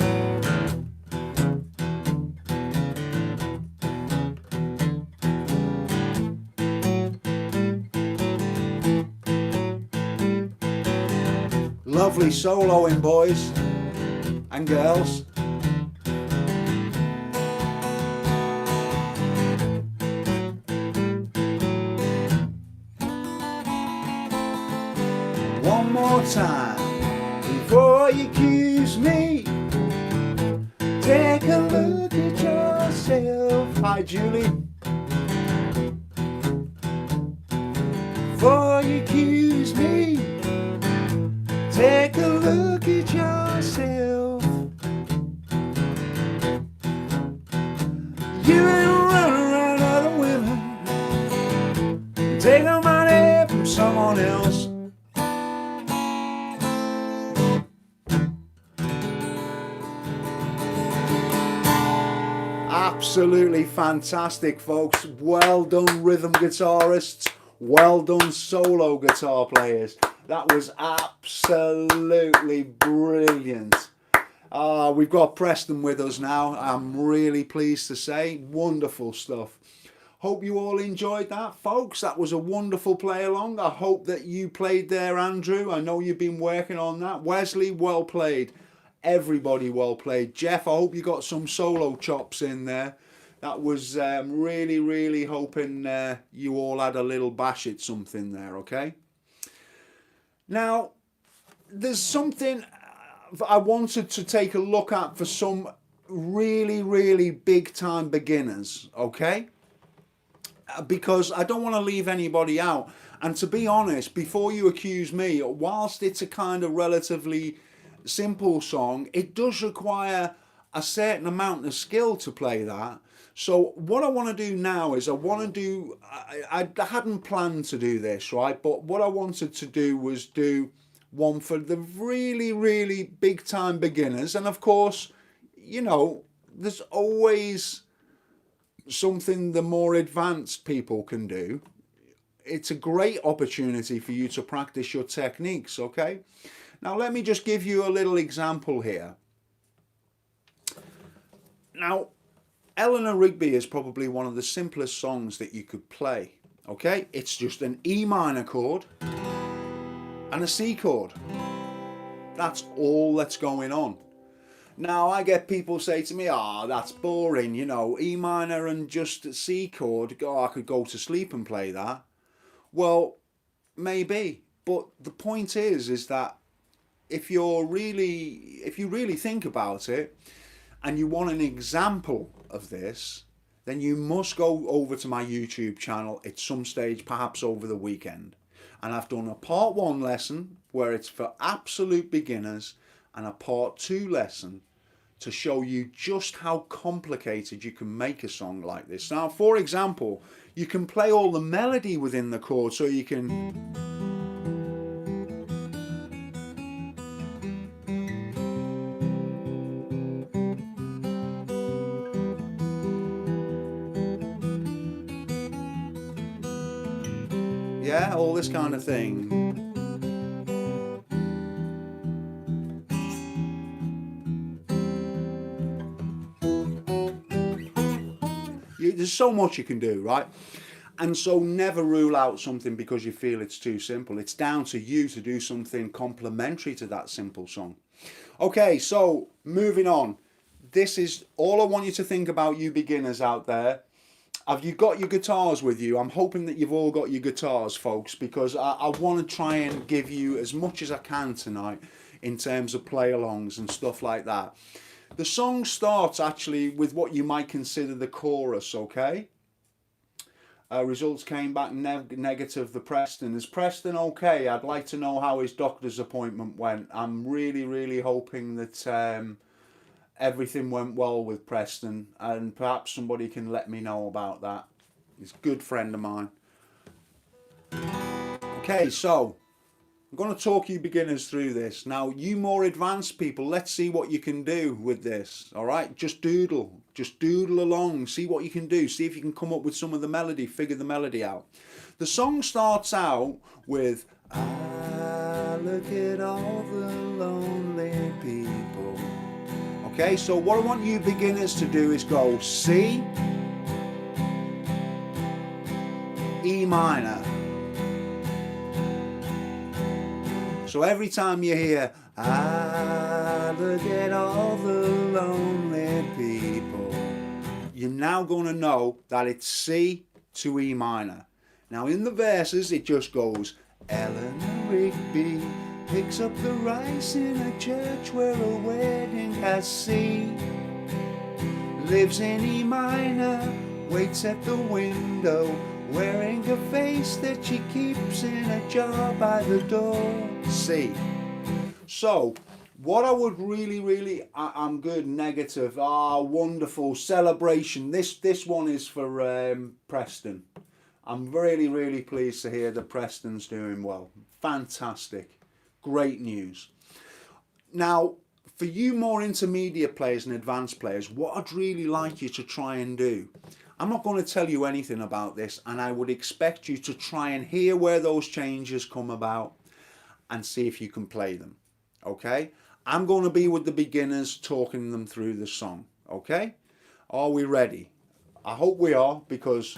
Lovely soloing, boys and girls. One more time. Before you accuse me, take a look at yourself. Hi, Julie. Before you accuse me, take a look at yourself. You ain't running around other women, take the money from someone else. Absolutely fantastic, folks. Well done, rhythm guitarists. Well done, solo guitar players. That was absolutely brilliant. We've got Preston with us now. I'm really pleased to say. Wonderful stuff. Hope you all enjoyed that, folks. That was a wonderful play along. I hope that you played there, Andrew. I know you've been working on that. Wesley, well played. Everybody well played. Jeff, I hope you got some solo chops in there. That was really, really hoping you all had a little bash at something there, okay? Now, there's something I wanted to take a look at for some really, really big time beginners, okay? Because I don't want to leave anybody out. And to be honest, before you accuse me, whilst it's a kind of relatively simple song, it does require a certain amount of skill to play that. So what I want to do now is I hadn't planned to do this, right? But what I wanted to do was do one for the really, really big time beginners. And of course, you know, there's always something the more advanced people can do. It's a great opportunity for you to practice your techniques, okay? Now let me just give you a little example here. Now, Eleanor Rigby is probably one of the simplest songs that you could play, okay? It's just an E minor chord and a C chord. That's all that's going on. Now, I get people say to me, that's boring, you know, E minor and just a C chord. Oh, I could go to sleep and play that. Well, maybe, but the point is that if you really think about it and you want an example of this, then you must go over to my YouTube channel at some stage, perhaps over the weekend. And I've done a part 1 lesson where it's for absolute beginners and a part 2 lesson to show you just how complicated you can make a song like this. Now, for example, you can play all the melody within the chord, so you can... yeah, all this kind of thing. There's so much you can do, right? And so never rule out something because you feel it's too simple. It's down to you to do something complementary to that simple song. Okay, so moving on. This is all I want you to think about, you beginners out there. Have you got your guitars with you? I'm hoping that you've all got your guitars, folks, because I want to try and give you as much as I can tonight in terms of play-alongs and stuff like that. The song starts actually with what you might consider the chorus, okay? Results came back negative for Preston. Is Preston okay? I'd like to know how his doctor's appointment went. I'm really hoping that everything went well with Preston, and perhaps somebody can let me know about that. He's a good friend of mine. Okay, so I'm going to talk you beginners through this. Now, you more advanced people, let's see what you can do with this. All right, just doodle along, see what you can do, see if you can come up with some of the melody, figure the melody out. The song starts out with, I look at all the lonely people. Okay, so what I want you beginners to do is go C, E minor. So every time you hear, I look at all the lonely people, you're now going to know that it's C to E minor. Now in the verses it just goes, Eleanor Rigby picks up the rice in a church where a wedding has C. Lives in E minor, waits at the window, wearing a face that she keeps in a jar by the door. C. So, what I would really, I'm good, negative, wonderful, celebration. This one is for Preston. I'm really pleased to hear that Preston's doing well. Fantastic. Great news. Now, for you more intermediate players and advanced players, what I'd really like you to try and do, I'm not going to tell you anything about this, and I would expect you to try and hear where those changes come about and see if you can play them. Okay? I'm going to be with the beginners talking them through the song. Okay? Are we ready? I hope we are, because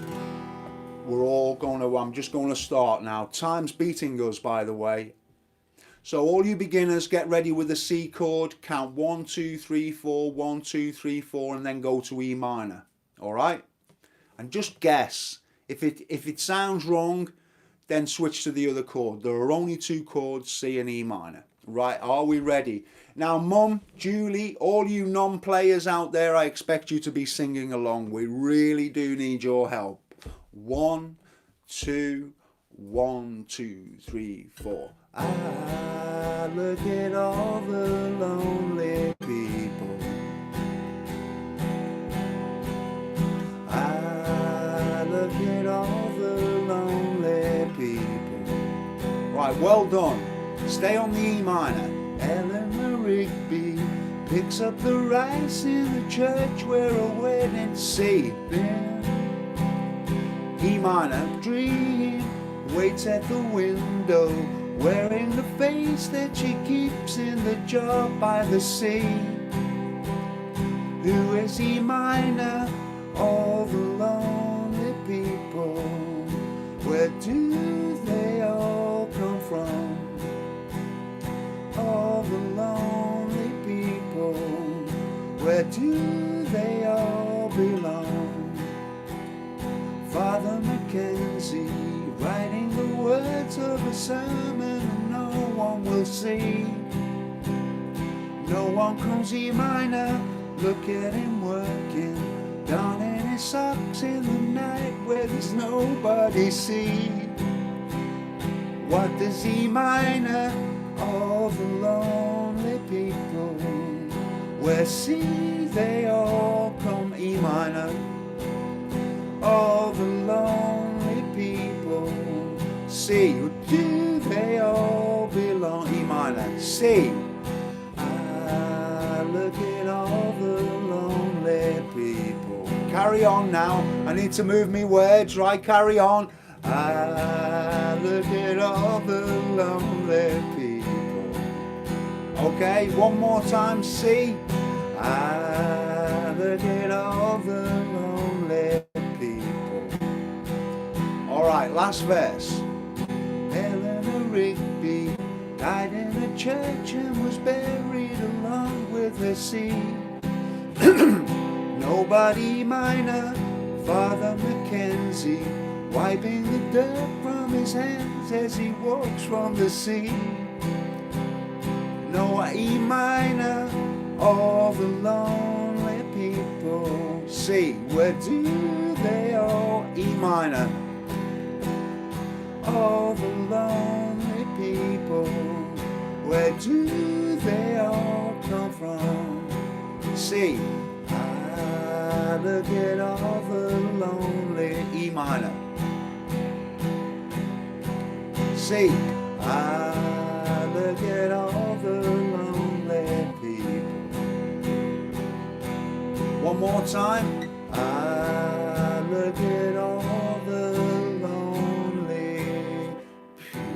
we're all going to, I'm just going to start now. Time's beating us, by the way. So all you beginners, get ready with the C chord, count 1, 2, 3, 4, 1, 2, 3, 4, and then go to E minor. All right? And just guess. If it sounds wrong, then switch to the other chord. There are only two chords, C and E minor. Right, are we ready? Now, Mum, Julie, all you non-players out there, I expect you to be singing along. We really do need your help. 1, 2, 1, 2, 3, 4. I look at all the lonely people. I look at all the lonely people. Right, well done. Stay on the E minor. Eleanor Rigby picks up the rice in the church where a wedding C. E minor, dream, waits at the window, wearing the face that she keeps in the jar by the sea. Who is E minor? All the lonely people. Where do they all come from? All the lonely people. Where do they all belong? Father Mackenzie writing the words of a sermon and no one will see. No one calls E minor, look at him working, darning his socks in the night where there's nobody see. What does E minor? All the lonely people. Where see they all come? E minor. All the lonely people. C. Do they all belong? E minor. C. I look at all the lonely people. Carry on now. I need to move me words, right? Carry on. I look at all the lonely people. Okay, one more time. C. I look at all the lonely people. last verse. Eleanor Rigby died in a church and was buried along with her seed. Nobody minor, Father Mackenzie, wiping the dirt from his hands as he walks from the sea. No E minor, all the lonely people. C, where do they all? E minor, all the lonely people. Where do they all come from? C, look at all the lonely. E minor. C, look at all the lonely people. One more time. Look at all the lonely people.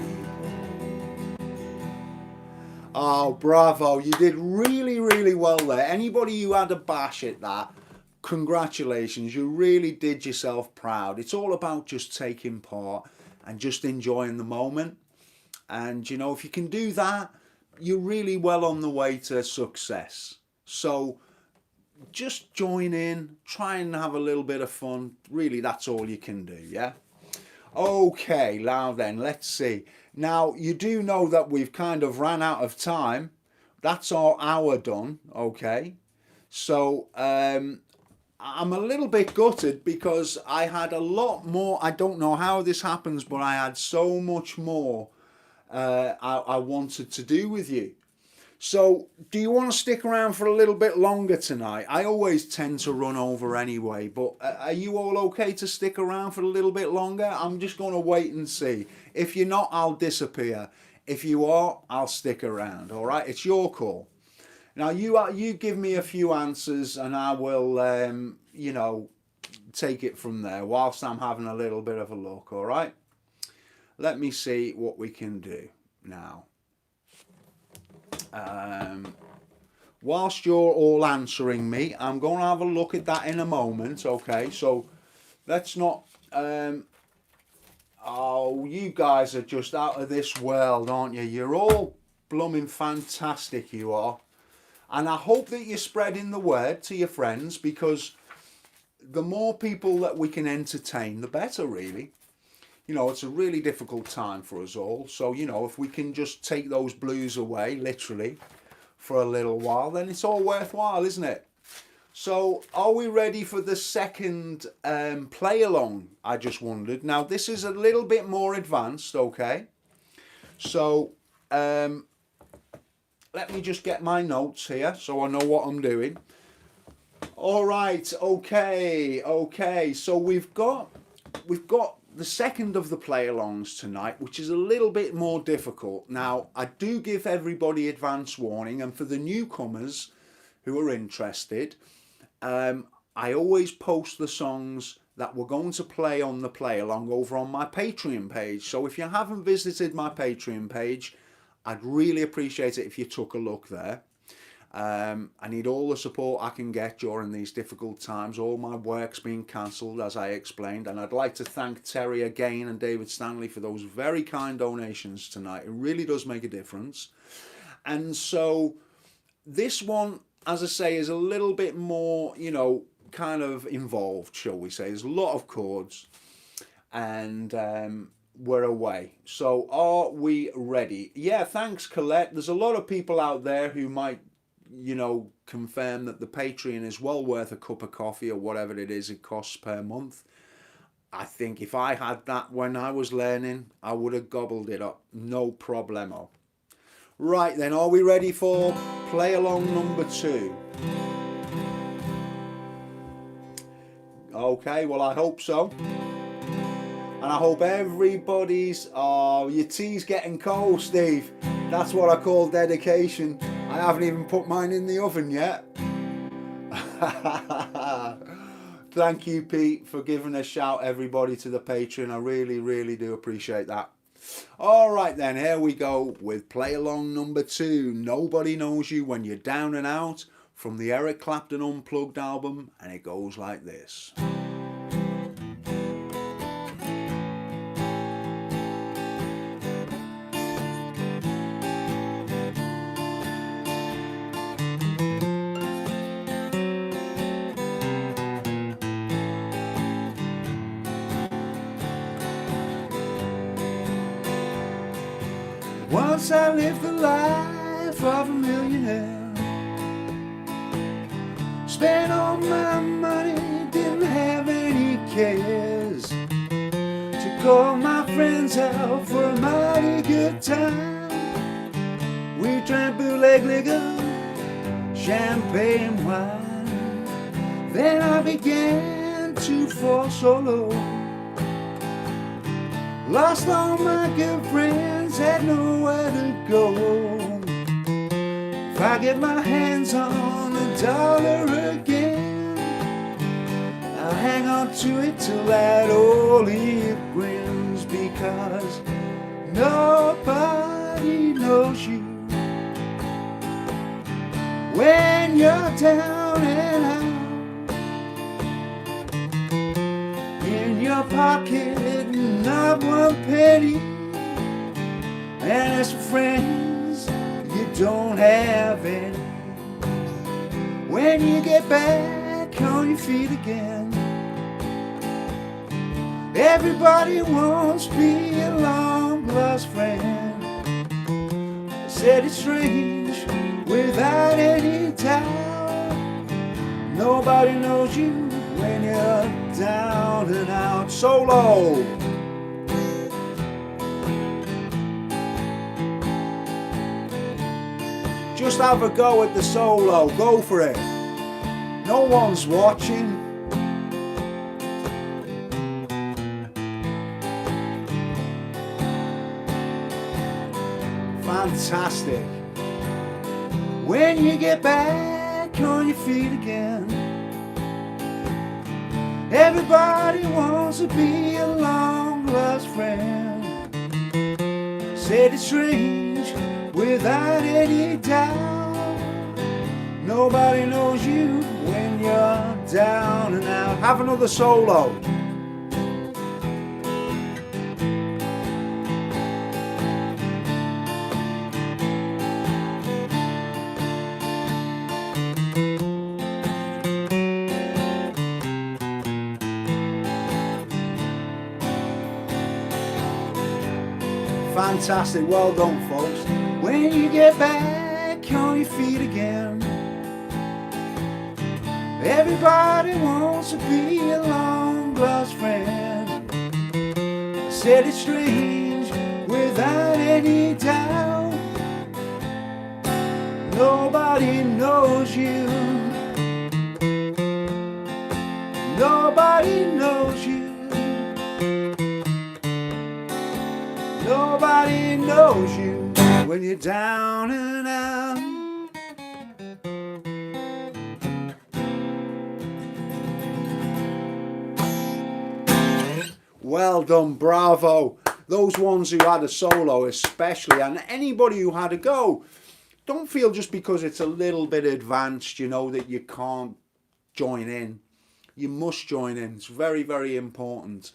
Oh, bravo. You did really, really well there. Anybody who had a bash at that, congratulations. You really did yourself proud. It's all about just taking part and just enjoying the moment. And, you know, if you can do that, you're really well on the way to success. So just join in, try and have a little bit of fun. Really, that's all you can do, yeah? Okay, now then, let's see. Now, you do know that we've kind of ran out of time. That's our hour done, okay? So, I'm a little bit gutted because I had a lot more. I don't know how this happens, but I had so much more I wanted to do with you. So do you want to stick around for a little bit longer tonight? I always tend to run over anyway, but are you all okay to stick around for a little bit longer? I'm just going to wait and see. If you're not, I'll disappear. If you are, I'll stick around. All right, it's your call. Now you give me a few answers and I will, you know, take it from there whilst I'm having a little bit of a look, all right? Let me see what we can do now. Whilst you're all answering me, I'm going to have a look at that in a moment, okay? So let's not... oh, you guys are just out of this world, aren't you? You're all blooming fantastic, you are. And I hope that you're spreading the word to your friends, because the more people that we can entertain, the better, really. You know, it's a really difficult time for us all. So, you know, if we can just take those blues away, literally, for a little while, then it's all worthwhile, isn't it? So, are we ready for the second play-along, I just wondered. Now, this is a little bit more advanced, okay? So, let me just get my notes here so I know what I'm doing. All right, okay. So we've got the second of the play-alongs tonight, which is a little bit more difficult. Now, I do give everybody advance warning, and for the newcomers who are interested, I always post the songs that we're going to play on the play-along over on my Patreon page. So if you haven't visited my Patreon page, I'd really appreciate it if you took a look there. I need all the support I can get during these difficult times. All my work's been cancelled, as I explained, and I'd like to thank Terry again and David Stanley for those very kind donations tonight. It really does make a difference. And so this one, as I say, is a little bit more, you know, kind of involved, shall we say. There's a lot of chords, and we're away. So are we ready? Yeah, thanks, Colette. There's a lot of people out there who might, you know, confirm that the Patreon is well worth a cup of coffee or whatever it is it costs per month. I think if I had that when I was learning, I would have gobbled it up. No problemo. Right then, are we ready for play along number 2? Okay, well, I hope so. And I hope everybody's... Oh, your tea's getting cold, Steve. That's what I call dedication. I haven't even put mine in the oven yet. Thank you, Pete, for giving a shout, everybody, to the Patreon. I really, really do appreciate that. All right, then, here we go with play along number 2. Nobody Knows You When You're Down and Out, from the Eric Clapton Unplugged album, and it goes like this. Once I lived the life of a millionaire. Spent all my money, didn't have any cares. Took all my friends out for a mighty good time. We drank bootleg liquor, champagne wine. Then I began to fall so low. Lost all my good friends, had nowhere to go. If I get my hands on $1 again, I'll hang on to it till that old lip grins. Because nobody knows you when you're down and out. In your pocket, not one penny, and as for friends, you don't have any. When you get back on your feet again, everybody wants to be a long lost friend. I said it's strange, without any doubt. Nobody knows you when you're down and out. Solo. Just have a go at the solo, go for it. No one's watching. Fantastic. When you get back on your feet again, everybody wants to be a long lost friend. Said it's strange, without any doubt. Nobody knows you when you're down and out. Have another solo. Fantastic, well done folks. When you get back on your feet again, everybody wants to be a long lost friend. I said it's strange, without any doubt. Nobody knows you. Nobody knows you. Nobody knows you when you're down and out. Well done, bravo. Those ones who had a solo especially, and anybody who had a go. Don't feel just because it's a little bit advanced, you know, that you can't join in. You must join in. It's very, very important.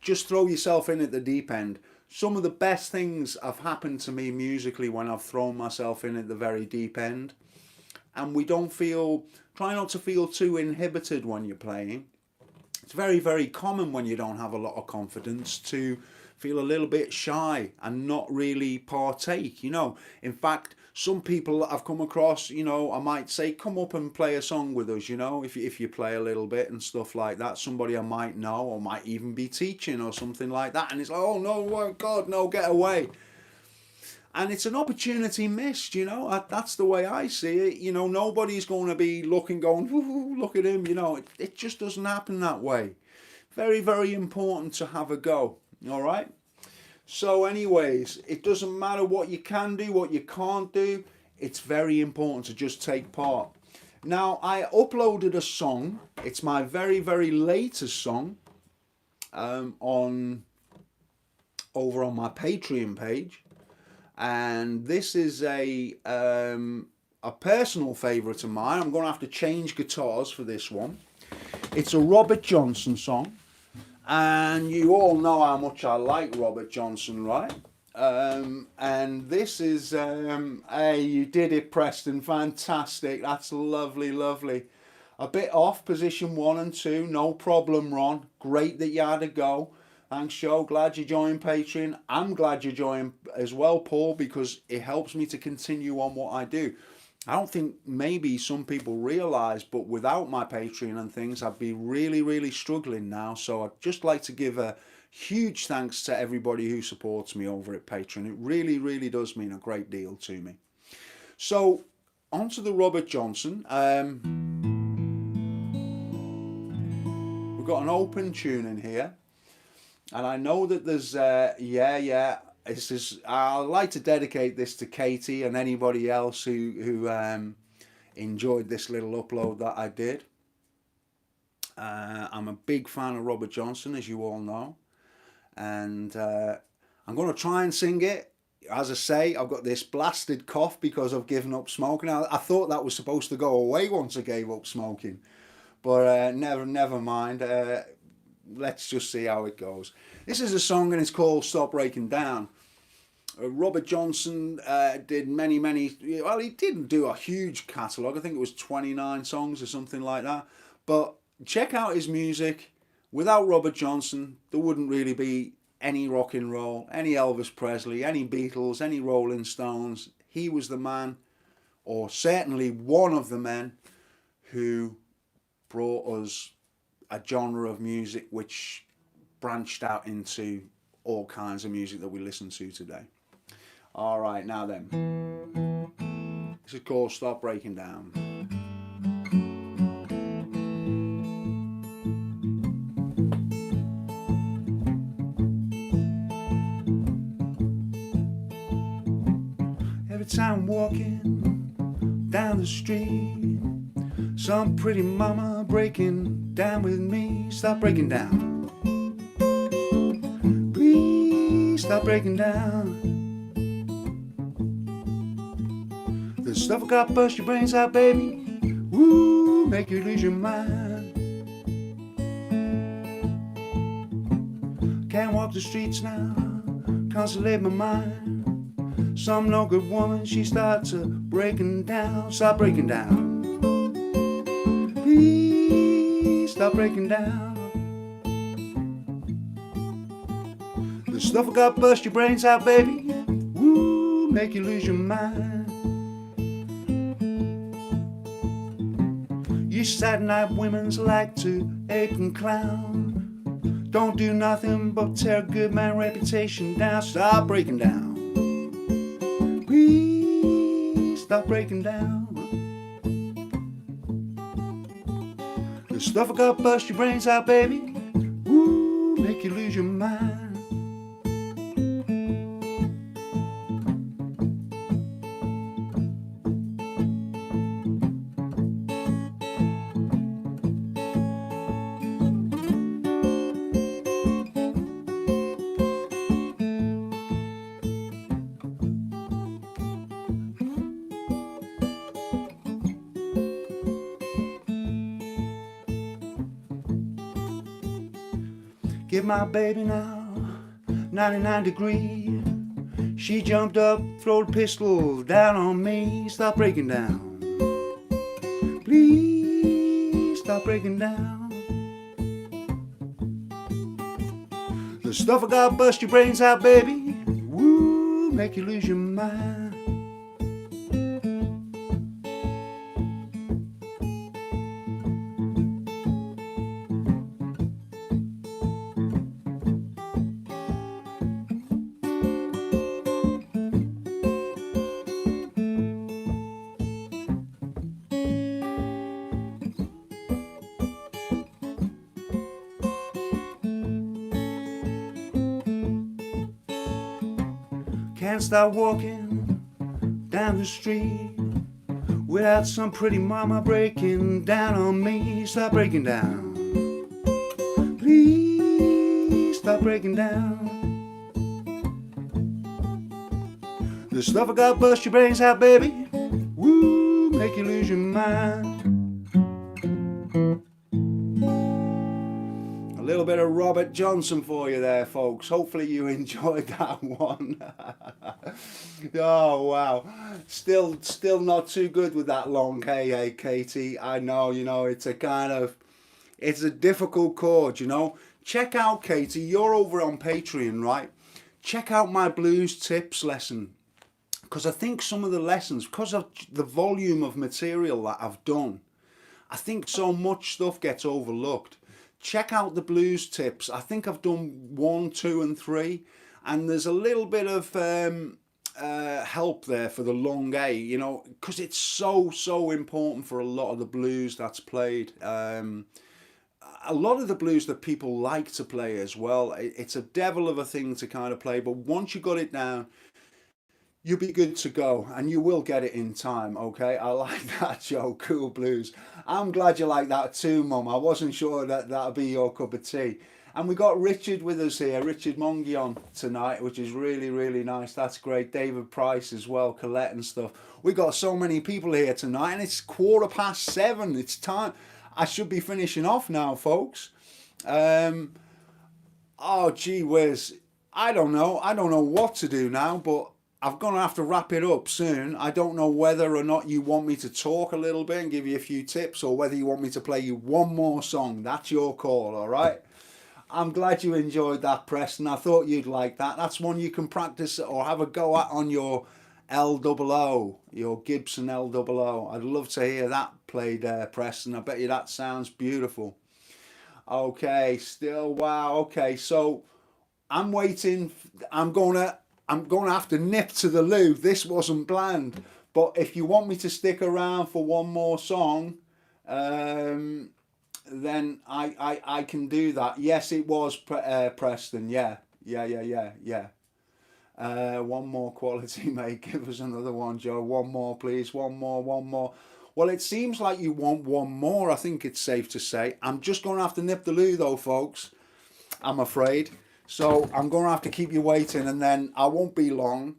Just throw yourself in at the deep end. Some of the best things have happened to me musically when I've thrown myself in at the very deep end. And try not to feel too inhibited when you're playing. It's very, very common when you don't have a lot of confidence to feel a little bit shy and not really partake, you know. In fact, some people that I've come across, you know, I might say, come up and play a song with us, you know, if you play a little bit and stuff like that. Somebody I might know or might even be teaching or something like that. And it's like, oh, no, oh, God, no, get away. And it's an opportunity missed, you know. That's the way I see it. You know, nobody's going to be looking, going, ooh, look at him, you know. It just doesn't happen that way. Very, very important to have a go, all right? So anyways, it doesn't matter what you can do, what you can't do. It's very important to just take part. Now, I uploaded a song. It's my very, very latest song over on my Patreon page. And this is a personal favourite of mine. I'm going to have to change guitars for this one. It's a Robert Johnson song. And you all know how much I like Robert Johnson, right? And this is, hey, you did it, Preston. Fantastic. That's lovely, lovely. A bit off position 1 and 2. No problem, Ron. Great that you had a go. Thanks, Joe. Glad you joined Patreon. I'm glad you joined as well, Paul, because it helps me to continue on what I do. I don't think maybe some people realise, but without my Patreon and things, I'd be really, really struggling now. So I'd just like to give a huge thanks to everybody who supports me over at Patreon. It really, really does mean a great deal to me. So, on to the Robert Johnson. We've got an open tune in here. And I know that there's, this is, I'd like to dedicate this to Katie and anybody else who enjoyed this little upload that I did. I'm a big fan of Robert Johnson, as you all know. And I'm going to try and sing it. As I say, I've got this blasted cough because I've given up smoking. I thought that was supposed to go away once I gave up smoking. But never mind. Let's just see how it goes. This is a song and it's called Stop Breaking Down. Robert Johnson did many, well, he didn't do a huge catalogue. I think it was 29 songs or something like that. But check out his music. Without Robert Johnson, there wouldn't really be any rock and roll, any Elvis Presley, any Beatles, any Rolling Stones. He was the man, or certainly one of the men, who brought us a genre of music which branched out into all kinds of music that we listen to today. All right, now then. This is called Stop Breaking Down. Every time I'm walking down the street, some pretty mama breaking down with me. Stop breaking down. Please stop breaking down. The stuff I got bust your brains out, baby. Woo, make you lose your mind. Can't walk the streets now, consolate my mind. Some no good woman, she starts breaking down. Stop breaking down. Please stop breaking down. The stuff I got bust your brains out, baby. Woo, make you lose your mind. You Saturday night women's like to ape and clown. Don't do nothing but tear a good man reputation down. Stop breaking down. Please stop breaking down. The stuff I got bust your brains out, baby. Woo, make you lose your mind. Give my baby now 99 degree. She jumped up, throw the pistol down on me. Stop breaking down. Please stop breaking down. The stuff I got bust your brains out, baby. Woo, make you lose your mind. Can't stop walking down the street without some pretty mama breaking down on me. Stop breaking down. Please stop breaking down. The stuff I got bust your brains out, baby. Woo, make you lose your mind. A little bit of Robert Johnson for you there, folks. Hopefully you enjoyed that one. Oh wow, still not too good with that long Katie. I know, it's a difficult chord, check out, Katie, you're over on Patreon, right? Check out my blues tips lesson, because I think some of the lessons, because of the volume of material that I've done, I think so much stuff gets overlooked. Check out the blues tips. I think I've done 1, 2, and 3, and there's a little bit of help there for the long A, you know, because it's so important for a lot of the blues that's played. A lot of the blues that people like to play as well. It's a devil of a thing to kind of play, but once you got it down, you'll be good to go, and you will get it in time. Okay, I like that, Joe. Cool blues. I'm glad you like that too, Mum. I wasn't sure that that'd be your cup of tea. And we got Richard with us here, Richard Mongi on tonight, which is really nice. That's great. David Price as well, Colette and stuff. We got so many people here tonight, and it's 7:15. It's time. I should be finishing off now, folks. Oh, gee whiz. I don't know what to do now, but I'm going to have to wrap it up soon. I don't know whether or not you want me to talk a little bit and give you a few tips, or whether you want me to play you one more song. That's your call, all right? I'm glad you enjoyed that, Preston. I thought you'd like that. That's one you can practice or have a go at on your L-double-O, your Gibson L-double-O. I'd love to hear that played, Preston. I bet you that sounds beautiful. Okay, still, wow. Okay, so I'm waiting. I'm gonna have to nip to the loo. This wasn't planned, but if you want me to stick around for one more song, then I can do that. Yes, it was Preston. Yeah. One more quality, mate. Give us another one, Joe. One more, please. One more. Well, it seems like you want one more. I think it's safe to say. I'm just going to have to nip the loo, though, folks. I'm afraid. So I'm going to have to keep you waiting, and then I won't be long.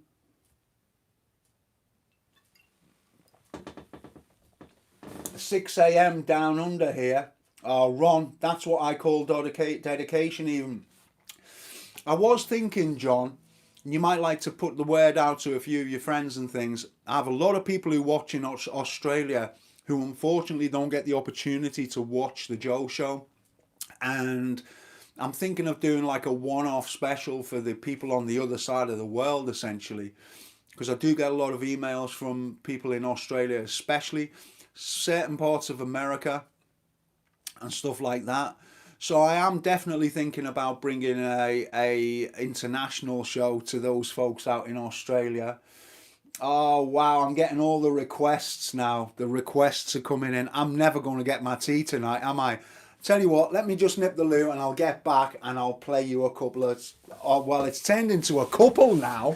"6 a.m. down under here." Oh, Ron, that's what I call dedication even. I was thinking, John, you might like to put the word out to a few of your friends and things. I have a lot of people who watch in Australia who unfortunately don't get the opportunity to watch the Joe Show. And I'm thinking of doing like a one-off special for the people on the other side of the world, essentially. Because I do get a lot of emails from people in Australia, especially certain parts of America and stuff like that. So I am definitely thinking about bringing a international show to those folks out in Australia. Oh wow, I'm getting all the requests now. The requests are coming in. I'm never going to get my tea tonight, am I? Tell you what, let me just nip the loo and I'll get back and I'll play you a couple of... Oh, well, it's turned into a couple now.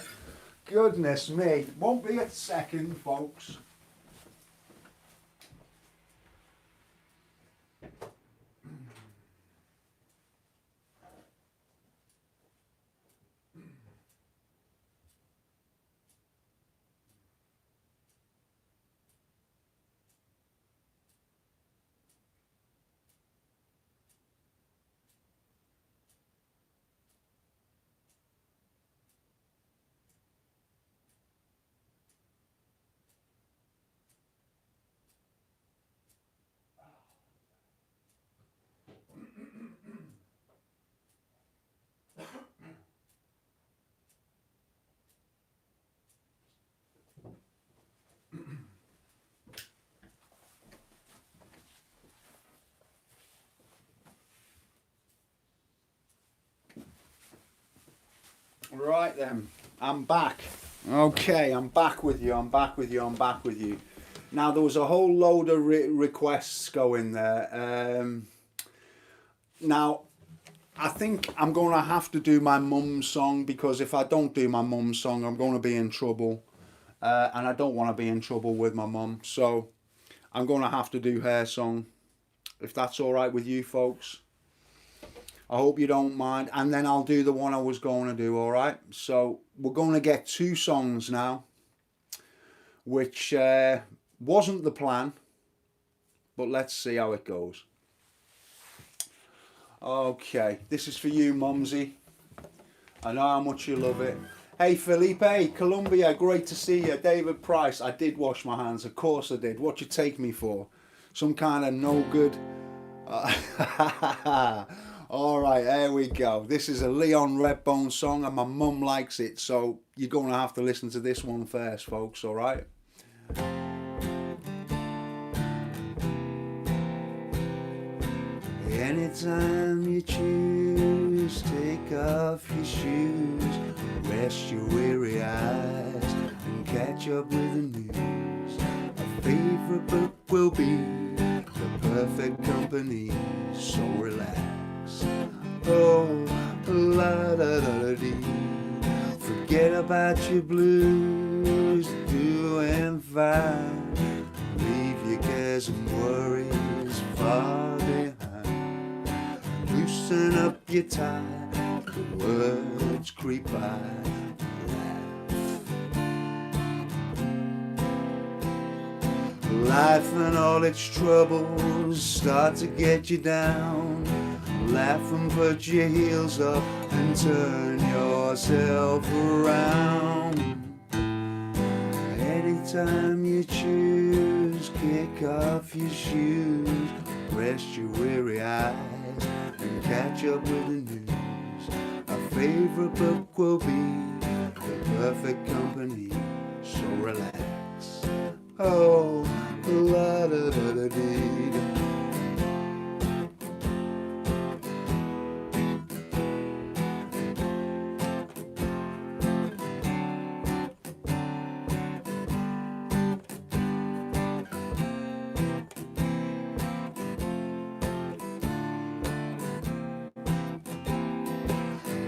Goodness me. Won't be a second, folks. Right then, I'm back. Okay, I'm back with you. Now, there was a whole load of requests going there. Now, I think I'm going to have to do my mum's song, because if I don't do my mum's song, I'm going to be in trouble. And I don't want to be in trouble with my mum. So I'm going to have to do her song, if that's all right with you folks. I hope you don't mind. And then I'll do the one I was going to do, all right? So we're going to get 2 songs now, which wasn't the plan, but let's see how it goes. Okay, this is for you, Mumsy. I know how much you love it. Hey, Felipe, Colombia, great to see you. David Price, I did wash my hands, of course I did. What you take me for? Some kind of no good... Alright, there we go. This is a Leon Redbone song and my mum likes it, so you're going to have to listen to this one first, folks, alright? Anytime you choose, take off your shoes, rest your weary eyes and catch up with the news. A favorite book will be the perfect company, so relax. Oh, la da da da dee. Forget about your blues, doing fine. Leave your cares and worries far behind. Loosen up your tie, the words creep by. Life and all its troubles start to get you down. Laugh and put your heels up and turn yourself around. Anytime you choose, kick off your shoes, rest your weary eyes and catch up with the news. A favorite book will be the perfect company, so relax. Oh, la da da da dee.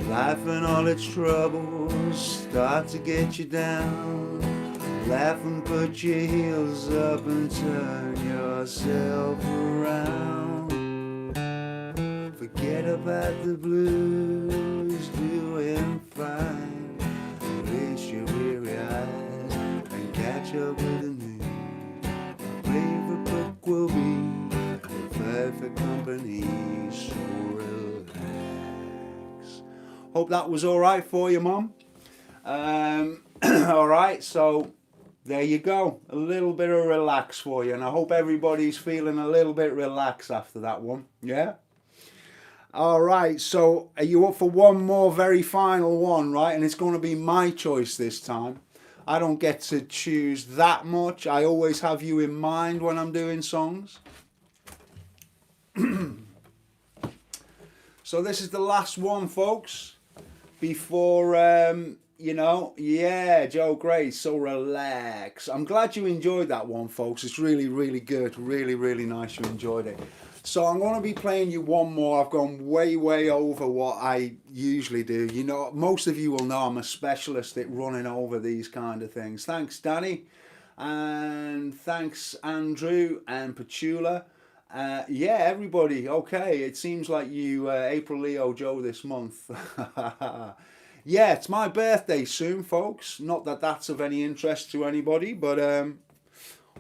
Life and all its troubles start to get you down. Laugh and put your heels up and turn yourself around. Forget about the blues, doing fine. Release your weary eyes and catch up with the news. My favorite book will be the perfect company, so relax. Hope that was alright for you, Mum. Alright, so there you go. A little bit of relax for you. And I hope everybody's feeling a little bit relaxed after that one. Yeah? Alright, so are you up for one more very final one, right? And it's going to be my choice this time. I don't get to choose that much. I always have you in mind when I'm doing songs. So this is the last one, folks. Before, yeah, Joe Gray, so relax. I'm glad you enjoyed that one, folks. It's really, really good. Really, really nice you enjoyed it. So I'm going to be playing you one more. I've gone way, way over what I usually do. You know, most of you will know I'm a specialist at running over these kind of things. Thanks, Danny. And thanks, Andrew and Petula. Yeah, everybody. Okay, it seems like you April, Leo, Joe this month. Yeah, it's my birthday soon, folks. Not that that's of any interest to anybody, but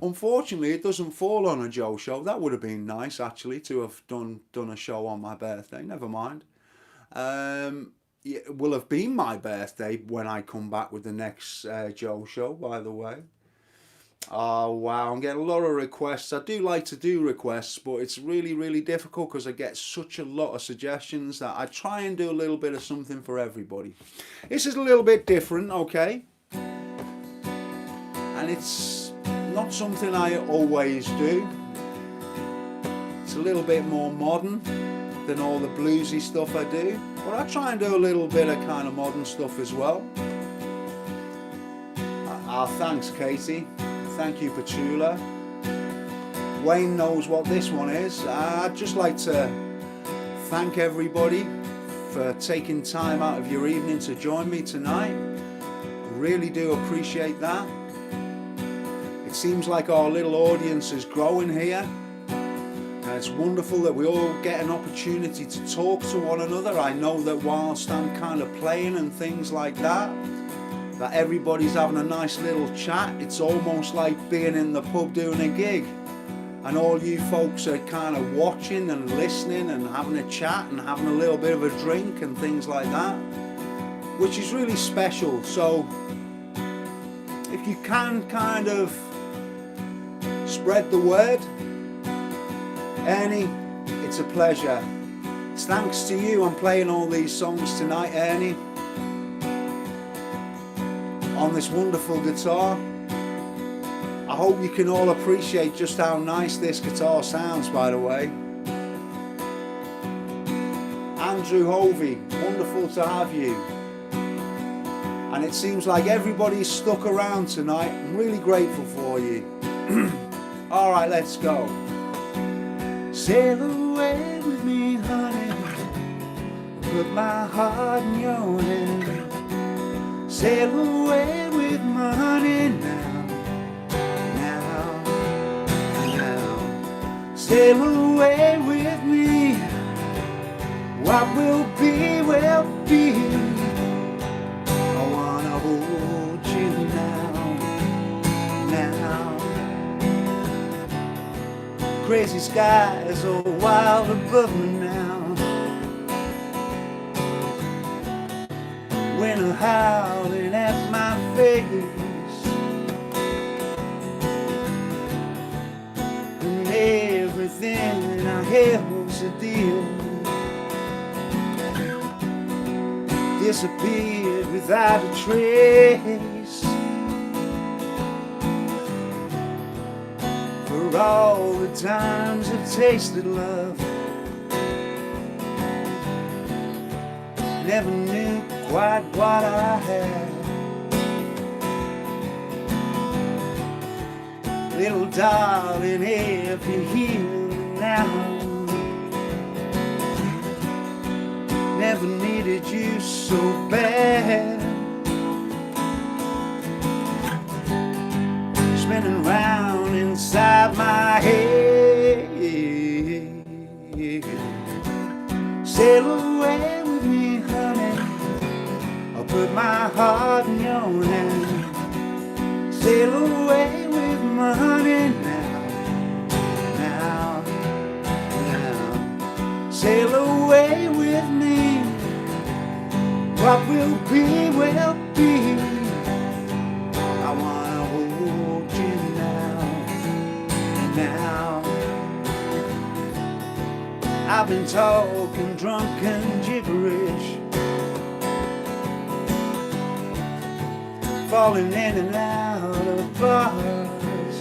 unfortunately it doesn't fall on a Joe show. That would have been nice, actually, to have done a show on my birthday. Never mind. It will have been my birthday when I come back with the next Joe show, by the way. Oh wow, I'm getting a lot of requests. I do like to do requests, but it's really, really difficult because I get such a lot of suggestions that I try and do a little bit of something for everybody. This is a little bit different, okay? And it's not something I always do. It's a little bit more modern than all the bluesy stuff I do, but I try and do a little bit of kind of modern stuff as well. Thanks, Katie. Thank you, Petula. Wayne knows what this one is. I'd just like to thank everybody for taking time out of your evening to join me tonight. Really do appreciate that. It seems like our little audience is growing here. It's wonderful that we all get an opportunity to talk to one another. I know that whilst I'm kind of playing and things like that everybody's having a nice little chat. It's almost like being in the pub doing a gig, and all you folks are kind of watching and listening and having a chat and having a little bit of a drink and things like that, which is really special. So if you can kind of spread the word, Ernie, it's a pleasure. It's thanks to you I'm playing all these songs tonight, Ernie, on this wonderful guitar. I hope you can all appreciate just how nice this guitar sounds, by the way. Andrew Hovey, wonderful to have you. And it seems like everybody's stuck around tonight. I'm really grateful for you. Alright, let's go. Sail away with me, honey. Put my heart in your hand. Sail away with my honey now. Now. Sail away with me. What will be, will be. Hold you now, now. Crazy skies are wild above me now. Winter howling at my face, and everything I held so dear disappeared without a trace. For all the times I've tasted love, never knew quite what I had. Little darling, if you're here now, never needed you so bad. Spinning round inside my head. Sail away with me, honey. I'll put my heart in your hand. Sail away with my honey now. Now, now. Sail away with me. What will be, will be. I wanna hold you now, now. I've been talking drunken gibberish, falling in and out of bars,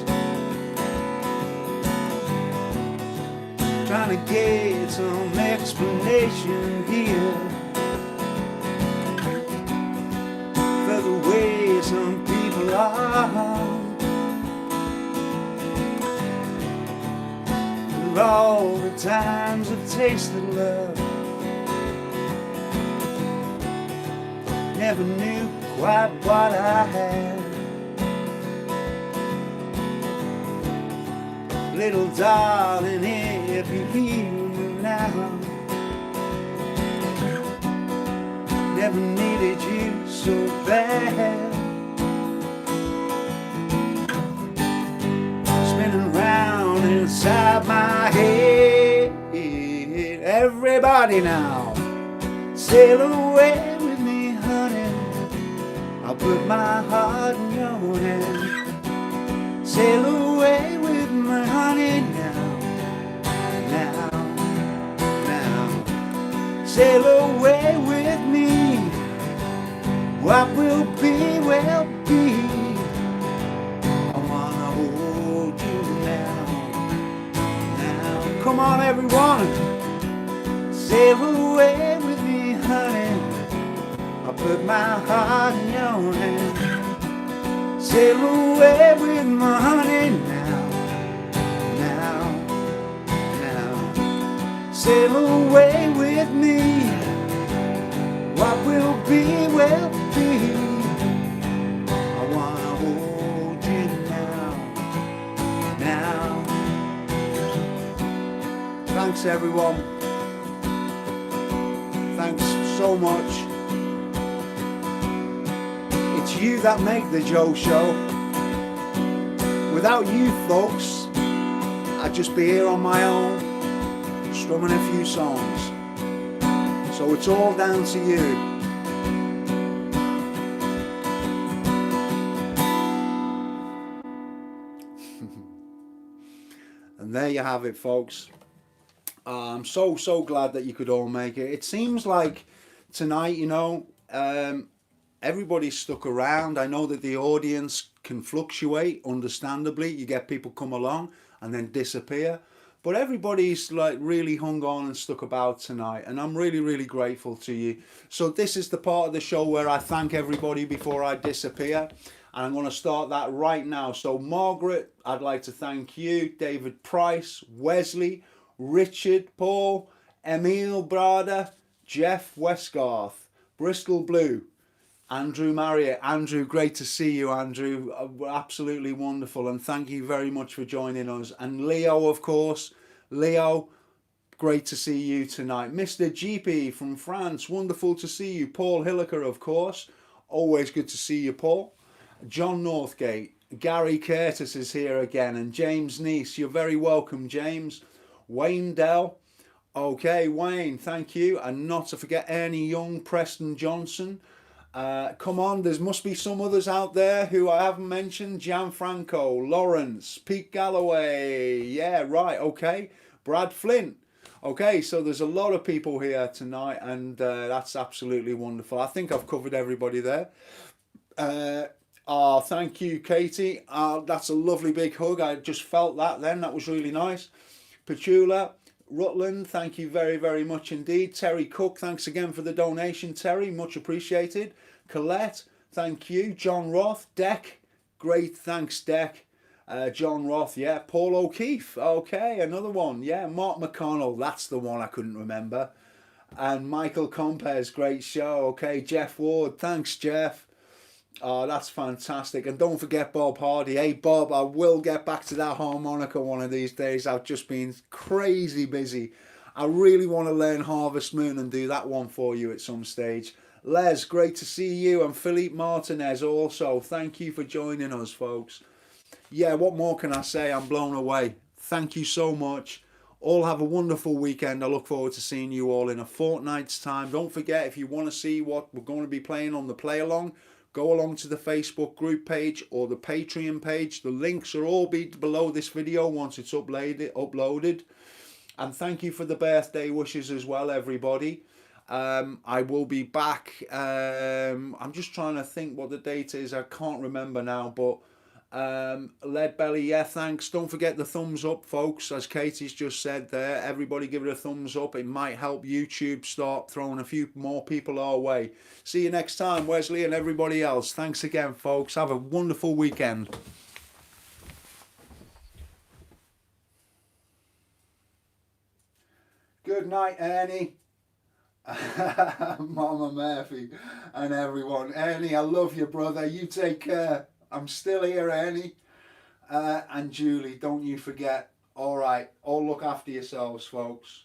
trying to get some explanation here for the way some people are. For all the times I've tasted love, never knew quite what I had. Little darling, if you hear me now, never needed you so bad. Spinning round inside my head. Everybody now, sail away with me, honey. I'll put my heart in your hand. Sail away with my honey now, now, now. Sail away with me. What will be, will be. I wanna hold you now, now. Come on, everyone. Sail away with me, honey. I'll put my heart in your hand. Sail away with my honey now, now, now. Sail away with me. What will be, will be. I wanna hold you now, now. Thanks, everyone. Thanks so much. It's you that make the Joe Show. Without you folks, I'd just be here on my own, strumming a few songs. So it's all down to you. And there you have it, folks. I'm so glad that you could all make it. It seems like tonight, everybody's stuck around. I know that the audience can fluctuate, understandably. You get people come along and then disappear. But everybody's like really hung on and stuck about tonight, and I'm really grateful to you. So this is the part of the show where I thank everybody before I disappear, and I'm going to start that right now. So Margaret, I'd like to thank you. David Price, Wesley, Richard, Paul, Emil Brada, Jeff Westgarth, Bristol Blue, Andrew Marriott. Andrew, great to see you, Andrew. Absolutely wonderful, and thank you very much for joining us. And Leo, of course. Leo, great to see you tonight. Mr. GP from France, wonderful to see you. Paul Hilliker, of course. Always good to see you, Paul. John Northgate. Gary Curtis is here again. And James Neese, you're very welcome, James. Wayne Dell. Okay, Wayne, thank you. And not to forget Ernie Young, Preston Johnson. Come on, there must be some others out there who I haven't mentioned. Gianfranco, Lawrence, Pete Galloway. Yeah, right, okay. Brad Flint. Okay, so there's a lot of people here tonight, and that's absolutely wonderful. I think I've covered everybody there. Thank you, Katie. That's a lovely big hug. I just felt that then. That was really nice. Petula, Rutland, thank you very much indeed. Terry Cook, thanks again for the donation, Terry. Much appreciated. Colette, thank you. John Roth, Deck, great, thanks, Deck. John Roth, yeah. Paul O'Keefe, okay, another one. Yeah, Mark McConnell, that's the one I couldn't remember. And Michael Compes, great show. Okay, Jeff Ward, thanks, Jeff. Oh, that's fantastic. And don't forget Bob Hardy. Hey, Bob, I will get back to that harmonica one of these days. I've just been crazy busy. I really want to learn Harvest Moon and do that one for you at some stage. Les, great to see you. And Philippe Martinez also. Thank you for joining us, folks. Yeah, what more can I say? I'm blown away. Thank you so much. All have a wonderful weekend. I look forward to seeing you all in a fortnight's time. Don't forget, if you want to see what we're going to be playing on the play along, go along to the Facebook group page or the Patreon page. The links are all below this video once it's uploaded. And thank you for the birthday wishes as well, everybody. I will be back. I'm just trying to think what the date is. I can't remember now, but Lead Belly, yeah, thanks. Don't forget the thumbs up, folks, as Katie's just said there. Everybody give it a thumbs up. It might help YouTube start throwing a few more people our way. See you next time, Wesley and everybody else. Thanks again, folks. Have a wonderful weekend. Good night, Ernie. Mama Murphy and everyone. Ernie, I love you, brother. You take care. I'm still here, Ernie. And Julie, don't you forget. All right, all look after yourselves, folks.